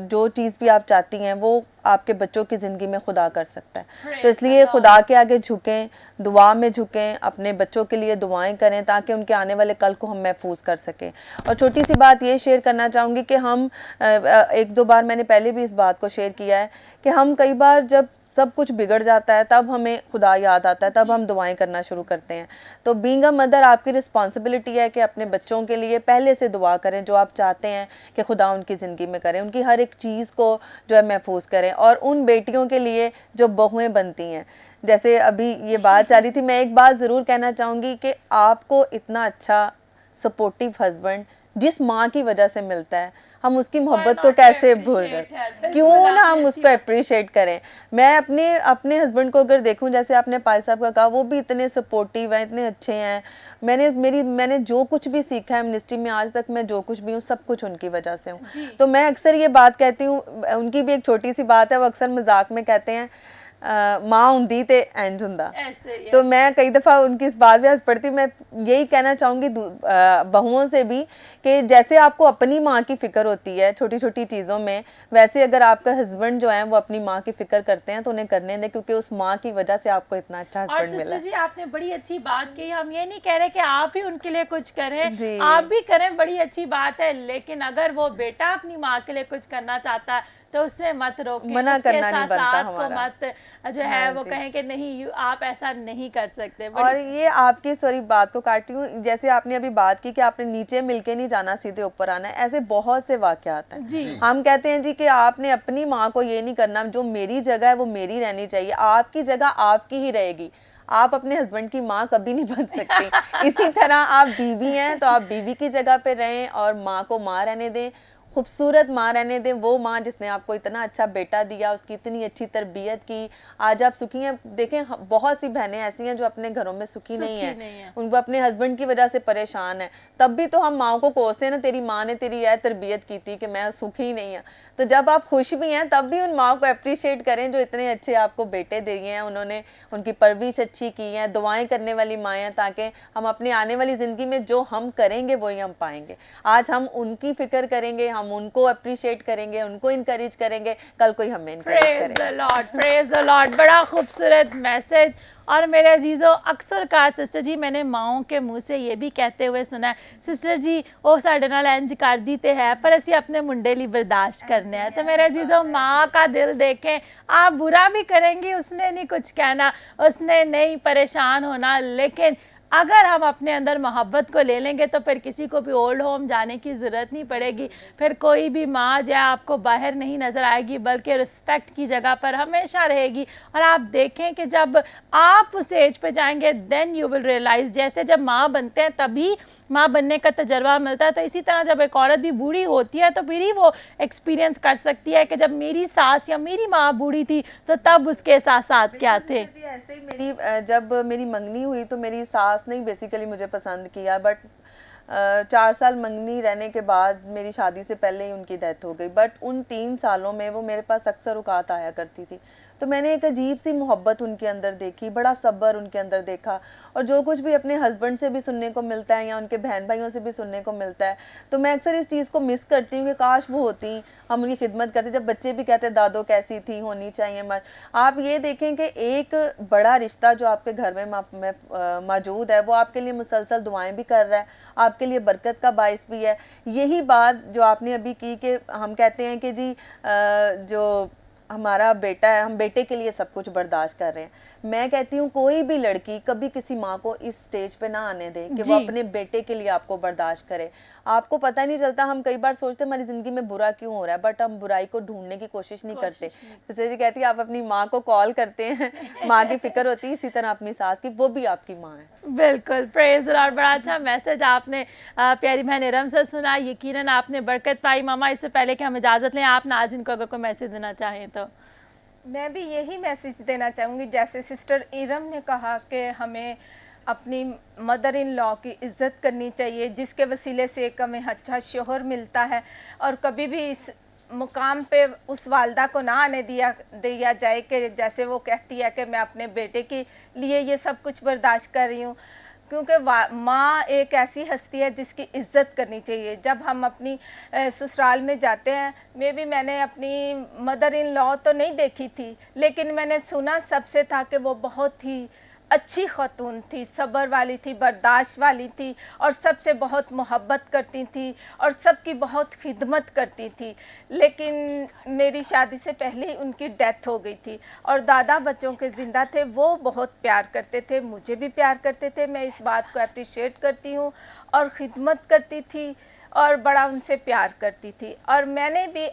जो चीज़ भी आप चाहती हैं वो आपके बच्चों की ज़िंदगी में खुदा कर सकता है। तो इसलिए खुदा के आगे झुकें, दुआ में झुकें, अपने बच्चों के लिए दुआएं करें ताकि उनके आने वाले कल को हम महफूज कर सकें। और छोटी सी बात ये शेयर करना चाहूँगी कि हम एक दो बार, मैंने पहले भी इस बात को शेयर किया है कि हम कई बार जब सब कुछ बिगड़ जाता है तब हमें खुदा याद आता है, तब हम दुआएं करना शुरू करते हैं। तो बीइंग अ मदर आपकी रिस्पॉन्सिबिलिटी है कि अपने बच्चों के लिए पहले से दुआ करें, जो आप चाहते हैं कि खुदा उनकी ज़िंदगी में करें, उनकी हर एक चीज़ को जो है महफूज करें। और उन बेटियों के लिए जो बहुएं बनती हैं, जैसे अभी ये बात चल रही थी, मैं एक बात ज़रूर कहना चाहूँगी कि आपको इतना अच्छा सपोर्टिव हस्बैंड जिस माँ की वजह से मिलता है, हम उसकी मोहब्बत को कैसे भूल जाए, क्यों ना हम उसको अप्रिशिएट करें। मैं अपने हस्बैंड को अगर देखूं, जैसे आपने पाई साहब का कहा, वो भी इतने सपोर्टिव हैं, इतने अच्छे हैं। मैंने जो कुछ भी सीखा है मिनिस्ट्री में आज तक, मैं जो कुछ भी हूँ सब कुछ उनकी वजह से हूँ। तो मैं अक्सर ये बात कहती हूँ, उनकी भी एक छोटी सी बात है, वो अक्सर मजाक में कहते हैं माँ हुंदी ते इंज हुंदा। ऐसे ही है। तो मैं कई दफ़ा उनकी इस बात पे हंस पड़ती। मैं यही कहना चाहूँगी बहुओं से भी कि जैसे आपको अपनी माँ की फ़िक्र होती है छोटी छोटी चीज़ों में, वैसे अगर आपका हस्बैंड जो है वो अपनी माँ की फ़िक्र करते हैं तो उन्हें करने दें, क्योंकि उस माँ की वजह से आपको इतना अच्छा और हस्बैंड मिला सिस्टर है। जी आपने बड़ी अच्छी बात कही। हम ये नहीं कह रहे कि आप ही उनके लिए कुछ करें, जी। आप भी करें, बड़ी अच्छी बात है, लेकिन अगर वो बेटा अपनी माँ के लिए कुछ करना चाहता है तो उससे मत रोकें, मना उसके करना नहीं बनता एहसासात को हमारा। मत जो है हाँ वो जी। कहें कि नहीं आप ऐसा नहीं कर सकते। और बड़ी ये आपकी सॉरी बात को काट रही हूँ, जैसे आपने अभी बात की कि आपने नीचे मिलके नहीं जाना सीधे ऊपर आना है, ऐसे बहुत से वाकयात हैं। जी हम कहते हैं जी कि आपने अपनी माँ को ये नहीं करना, जो मेरी जगह है वो मेरी रहनी चाहिए, आपकी जगह आपकी ही रहेगी। आप अपने हस्बैंड की माँ कभी नहीं बन सकती। इसी तरह आप बीवी हैं तो आप बीवी की जगह पे रहें और माँ को माँ रहने दें, खूबसूरत माँ रहने दें, वो माँ जिसने आपको इतना अच्छा बेटा दिया, उसकी इतनी अच्छी तरबियत की, आज आप सुखी हैं। देखें बहुत सी बहनें ऐसी हैं जो अपने घरों में सुखी नहीं है, उनको अपने हस्बैंड की वजह से परेशान है, तब भी तो हम माँ को कोसते हैं ना, तेरी माँ ने तेरी यह तरबियत की थी कि मैं सुखी नहीं है। तो जब आप खुश भी हैं तब भी उन माँ को अप्रिशिएट करें जो इतने अच्छे आपको बेटे दिए हैं, उन्होंने उनकी परवरिश अच्छी की है, दुआएं करने वाली माँ हैं, ताकि हम अपनी आने वाली ज़िंदगी में जो हम करेंगे वही हम पाएंगे। आज हम उनकी फ़िक्र करेंगे, हम उनको अप्रिशिएट करेंगे, उनको इनकरेज करेंगे, कल कोई हमें इनकरेज प्रेज द करेगा। Lord, praise the lord. बड़ा खूबसूरत मैसेज। और मेरे अजीज़ों अक्सर कहा सिस्टर जी मैंने माओं के मुंह से ये भी कहते हुए सुना है, सिस्टर जी वो साढ़े नाल इंज कर दी ते है पर असी अपने मुंडे लिए बर्दाश्त करने हैं। तो मेरे अजीज़ों माँ का दिल देखें, आप बुरा भी करेंगी उसने नहीं कुछ कहना, उसने नहीं परेशान होना, लेकिन अगर हम अपने अंदर मोहब्बत को ले लेंगे तो फिर किसी को भी ओल्ड होम जाने की ज़रूरत नहीं पड़ेगी। फिर कोई भी माँ जो है आपको बाहर नहीं नज़र आएगी, बल्कि रिस्पेक्ट की जगह पर हमेशा रहेगी। और आप देखें कि जब आप उस एज पे जाएंगे देन यू विल रियलाइज़, जैसे जब माँ बनते हैं तभी माँ बनने का तजर्बा मिलता है, तो इसी तरह जब एक औरत भी बूढ़ी होती है तो फिर ही वो एक्सपीरियंस कर सकती है कि जब मेरी सास या मेरी माँ बूढ़ी थी तो तब उसके एहसासात क्या थे। जी ऐसे ही जब मेरी मंगनी हुई तो मेरी सास ने बेसिकली मुझे पसंद किया, बट 4 साल मंगनी रहने के बाद मेरी शादी से पहले ही उनकी डेथ हो गई। बट उन 3 सालों में वो मेरे पास अक्सर औकात आया करती थी, तो मैंने एक अजीब सी मोहब्बत उनके अंदर देखी, बड़ा सब्र उनके अंदर देखा। और जो कुछ भी अपने हस्बैंड से भी सुनने को मिलता है या उनके बहन भाइयों से भी सुनने को मिलता है, तो मैं अक्सर इस चीज़ को मिस करती हूँ कि काश वो होती, हम उनकी खिदमत करते। जब बच्चे भी कहते हैं दादो कैसी थी, होनी चाहिए मत। आप ये देखें कि एक बड़ा रिश्ता जो आपके घर में मौजूद है वो आपके लिए मुसलसल दुआएं भी कर रहा है, आपके लिए बरकत का बाइस भी है। यही बात जो आपने अभी की कि हम कहते हैं कि जी जो हमारा बेटा है, हम बेटे के लिए सब कुछ बर्दाश्त कर रहे हैं। मैं कहती हूँ कोई भी लड़की कभी किसी माँ को इस स्टेज पे ना आने दे कि वो अपने बेटे के लिए आपको बर्दाश्त करे। आपको पता नहीं चलता, हम कई बार सोचते हैं हमारी ज़िंदगी में बुरा क्यों हो रहा है, बट हम बुराई को ढूंढने की कोशिश नहीं करते। जैसे जी कहती है आप अपनी माँ को कॉल करते हैं, माँ की फिक्र होती है, इसी तरह अपनी सास की, वो भी आपकी माँ है। बिल्कुल, प्रेज़ द लॉर्ड। बड़ा अच्छा मैसेज आपने प्यारी बहन इरम से सुना, यकीनन आपने बरकत पाई। मामा इससे पहले कि हम इजाज़त लें, आप नाज़रीन को अगर कोई मैसेज देना चाहें तो। मैं भी यही मैसेज देना चाहूँगी, जैसे सिस्टर इरम ने कहा कि हमें अपनी मदर इन लॉ की इज़्ज़त करनी चाहिए, जिसके वसीले से एक हमें अच्छा शोहर मिलता है, और कभी भी इस मुकाम पे उस वालदा को ना आने दिया जाए कि जैसे वो कहती है कि मैं अपने बेटे के लिए ये सब कुछ बर्दाश्त कर रही हूँ, क्योंकि माँ एक ऐसी हस्ती है जिसकी इज़्ज़त करनी चाहिए। जब हम अपनी ससुराल में जाते हैं, मैंने अपनी मदर इन लॉ तो नहीं देखी थी, लेकिन मैंने सुना सबसे था कि वो बहुत ही अच्छी ख़तून थी, सब्र वाली थी, बर्दाश्त वाली थी, और सबसे बहुत मोहब्बत करती थी और सबकी बहुत खिदमत करती थी। लेकिन मेरी शादी से पहले ही उनकी डेथ हो गई थी, और दादा बच्चों के ज़िंदा थे, वो बहुत प्यार करते थे, मुझे भी प्यार करते थे। मैं इस बात को अप्रिशिएट करती हूँ, और ख़िदमत करती थी और बड़ा उनसे प्यार करती थी। और मैंने भी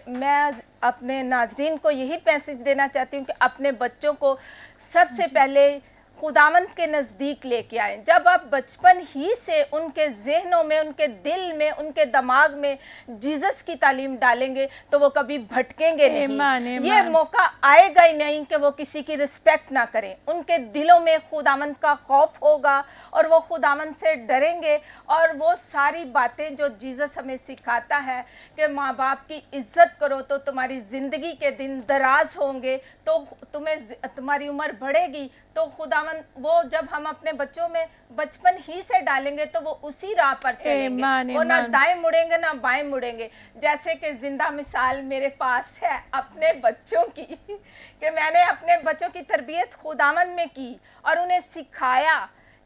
मैं अपने नाज़रीन को यही मैसेज देना चाहती हूँ कि अपने बच्चों को सबसे पहले खुदावंद के नज़दीक लेके आए। जब आप बचपन ही से उनके जहनों में, उनके दिल में, उनके दिमाग में जीसस की तालीम डालेंगे तो वो कभी भटकेंगे नहीं। ये मौका आएगा ही नहीं कि वो किसी की रिस्पेक्ट ना करें। उनके दिलों में खुदावंद का खौफ होगा और वो खुदावंद से डरेंगे, और वो सारी बातें जो जीसस हमें सिखाता है कि माँ बाप की इज्जत करो तो तुम्हारी ज़िंदगी के दिन दराज होंगे, तो तुम्हारी उम्र बढ़ेगी। तो खुदावंद वो जब हम अपने बच्चों में बचपन ही से डालेंगे तो वो उसी राह पर चलेंगे, वो ना दाएं मुड़ेंगे ना बाएं मुड़ेंगे। जैसे कि जिंदा मिसाल मेरे पास है अपने बच्चों की कि मैंने अपने बच्चों की तरबियत खुदावंद में की और उन्हें सिखाया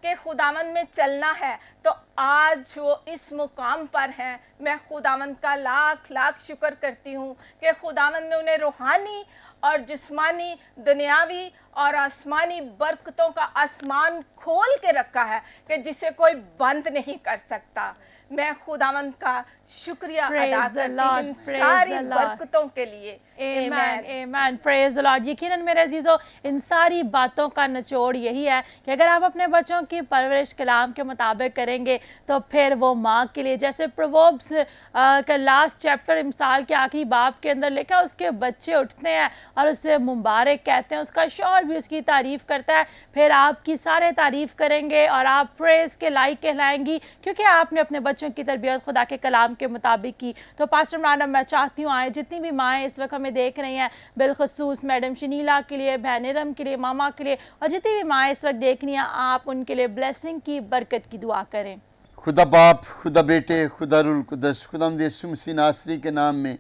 कि खुदावंद में चलना है, तो आज वो इस मुकाम पर हैं। मैं खुदावंद का लाख लाख शुक्र करती हूँ कि खुदावंद ने उन्हें रूहानी और जिस्मानी, दुनियावी और आसमानी बरकतों का आसमान खोल के रखा है कि जिसे कोई बंद नहीं कर सकता। मैं खुदावंद का शुक्रिया अदा करती हूँ इन सारी बरकतों के लिए। आमीन, आमीन, प्रेज द लॉर्ड। यकीनन मेरे अजीज़ों, इन सारी बातों का निचोड़ यही है कि अगर आप अपने बच्चों की परवरिश कलाम के मुताबिक करेंगे तो फिर वो माँ के लिए, जैसे प्रोवर्ब्स का लास्ट चैप्टर मिसाल के आखिरी बाब के अंदर लिखा, उसके बच्चे उठते हैं और उसे मुबारक कहते हैं, उसका शौहर भी उसकी तारीफ़ करता है, फिर आपकी सारे तारीफ़ करेंगे और आप प्रेज़ के लायक कहलाएंगी क्योंकि आपने अपने बच्चों की तरबियत खुदा के कलाम के मुताबिक की। तो पास्टर इमरान, मैं चाहती हूँ आए जितनी भी माएँ इस वक्त हमें देख रही हैं, बिलखसूस मैडम शनीला के लिए, बहन इरम के लिए, मामा के लिए, और जितनी भी माएँ इस वक्त देख रही हैं, आप उनके लिए ब्लेसिंग की, बरकत की दुआ करें। खुदा बाप, खुदा बेटे, खुदा रूल कुदस, खुदावंद यीशु मसीह नासरी के नाम में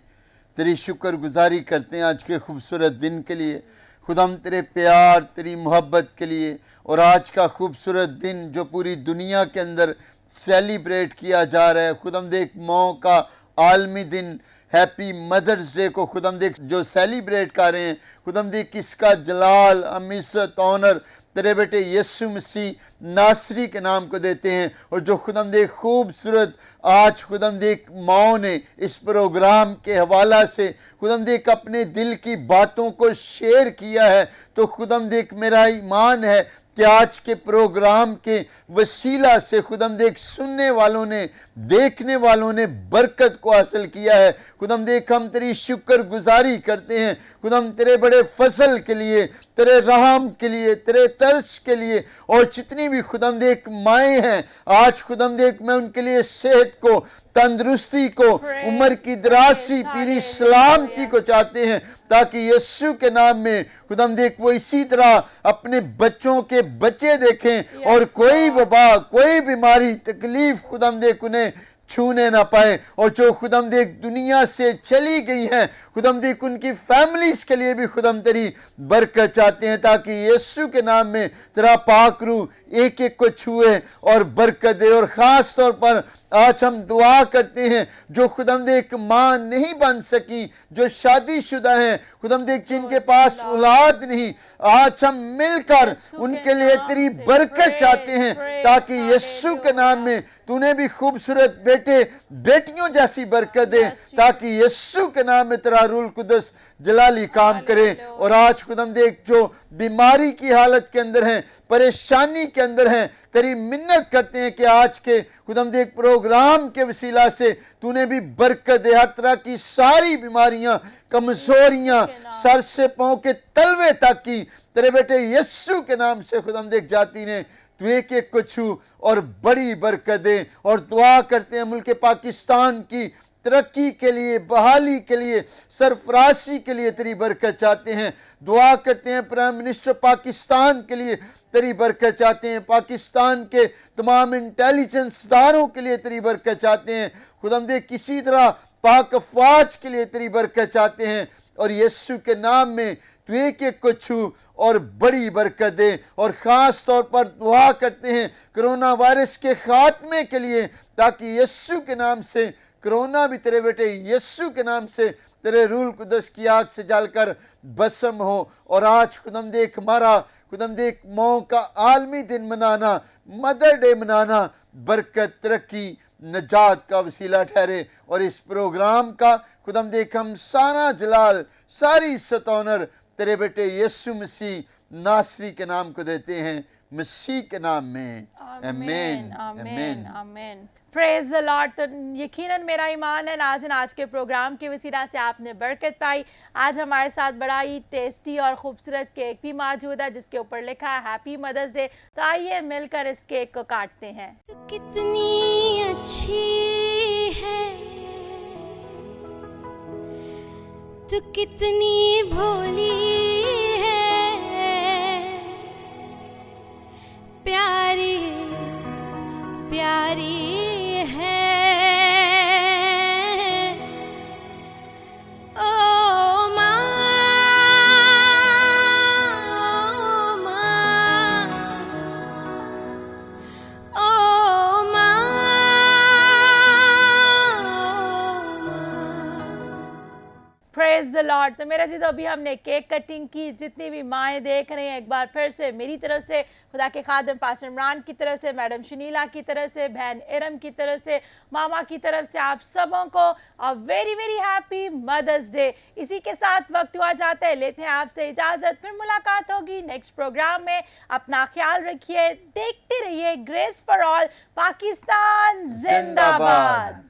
तेरी शुक्रगुजारी करते हैं आज के खूबसूरत दिन के लिए। खुदाम तेरे प्यार, तेरी मोहब्बत के लिए, और आज का खूबसूरत दिन जो पूरी दुनिया के अंदर सेलिब्रेट किया जा रहा है। खुदाम देख मौ का आलमी दिन, हैप्पी मदर्स डे को खुदाम देख जो सेलिब्रेट कर रहे हैं, खुदाम देख किसका जलाल, अमिसत, ऑनर तेरे बेटे यीशु मसीह नासरी के नाम को देते हैं। और जो खुदाम देख खूबसूरत आज खुदाम देख माओ ने इस प्रोग्राम के हवाला से खुदाम देख अपने दिल की बातों को शेयर किया है, तो खुदाम देख मेरा ईमान है कि आज के प्रोग्राम के वसीला से खुदाम देख सुनने वालों ने, देखने वालों ने बरकत को हासिल किया है। खुदाम देख हम तेरी शुक्रगुजारी करते हैं खुदाम तेरे बड़े फजल के लिए, तेरे रहम के लिए, तेरे तरस के लिए। और जितनी भी खुदाम देख माएँ हैं आज खुदाम देख मैं उनके लिए सेहत को, तंदुरुस्ती को, उम्र की दराजी, पीरी सलामती को चाहते हैं, ताकि यीशु के नाम में खुदाम देख वो इसी तरह अपने बच्चों के बच्चे देखें और कोई वबा, कोई बीमारी, तकलीफ खुदाम देख उन्हें छूने ना पाए। और जो खुदाम देख दुनिया से चली गई हैं खुदाम देख उनकी फैमिलीज के लिए भी खुदाम तेरी बरकत चाहते हैं, ताकि यीशु के नाम में तेरा पाक रूह एक एक को छुए और बरकत दे। और ख़ास तौर पर आज हम दुआ करते हैं जो खुदाम देख माँ नहीं बन सकी, जो शादीशुदा हैं खुदाम देख जिनके पास औलाद नहीं, आज हम मिलकर उनके लिए तेरी बरकत चाहते हैं, ताकि यीशु के नाम में तूने भी खूबसूरत बेटे बेटियों जैसी बरकत दे, ताकि यीशु के नाम में तेरा रूल कुदस जलाली काम करे। और आज खुदाम देख जो बीमारी की हालत के अंदर हैं, परेशानी के अंदर हैं, तेरी मिन्नत करते हैं कि आज के खुदाम देख प्रोग्राम के वसीला से तूने भी बरकत दे। हर तरह की सारी बीमारियां, कमजोरियां, सर से पांव के तलवे तक की तेरे बेटे यीशु के नाम से खुदाम देख जाती ने तू एक एक को छू और बड़ी बरकत दे। और दुआ करते हैं मुल्क पाकिस्तान की तरक्की के लिए, बहाली के लिए, सरफराशी के लिए तेरी बरकत चाहते हैं। दुआ करते हैं प्राइम मिनिस्टर पाकिस्तान के लिए तेरी बरकत चाहते हैं, पाकिस्तान के तमाम इंटेलिजेंस दारों के लिए तेरी बरकत चाहते हैं। खुदाम देख किसी तरह पाक अफवाज के लिए तेरी बरकत चाहते हैं। और यीशु के नाम में तू एक एक को छू और बड़ी बरकत दे। और ख़ास तौर पर दुआ करते हैं कोरोना वायरस के खात्मे के लिए, ताकि यीशु के नाम से कोरोना भी तेरे बेटे यीशु के नाम से तेरे रूल कुदस की आग से जलकर भस्म हो। और आज खुदाम देख हमारा खुदाम देख मौ का आलमी दिन मनाना, मदर डे मनाना बरकत, तरक्की, नजात का वसीला ठहरे। और इस प्रोग्राम का खुदाम देख हम सारा जलाल, सारी सतौनर तेरे बेटे यीशु मसीह नासरी के नाम को देते हैं। मसीह के नाम में आमीन आमीन आमीन। Praise the lord. तो यकीनन मेरा ईमान है नाज़रीन आज के प्रोग्राम की वसीला से आपने बरकत पाई। आज हमारे साथ बड़ा ही टेस्टी और ख़ूबसूरत केक भी मौजूद है जिसके ऊपर लिखा है हैप्पी मदर्स डे। तो आइए मिलकर इस केक को काटते हैं। तू कितनी अच्छी है, तू कितनी भोली है, प्यारी प्यारी है। ओ माँ, ओ माँ, ओ माँ, प्रेज द लॉर्ड। तो मेरे चीज़ों अभी हमने केक कटिंग की। जितनी भी माएँ देख रही हैं एक बार फिर से मेरी तरफ से, खुदा के खादिम पास्टर इमरान की तरफ से, मैडम शनीला की तरफ से, बहन इरम की तरफ से, मामा की तरफ से, आप सबों को a very very happy mother's day. इसी के साथ वक्त हुआ जाता है, लेते हैं आपसे इजाज़त। फिर मुलाकात होगी नेक्स्ट प्रोग्राम में। अपना ख्याल रखिए, देखते रहिए ग्रेस फॉर ऑल पाकिस्तान जिंदाबाद।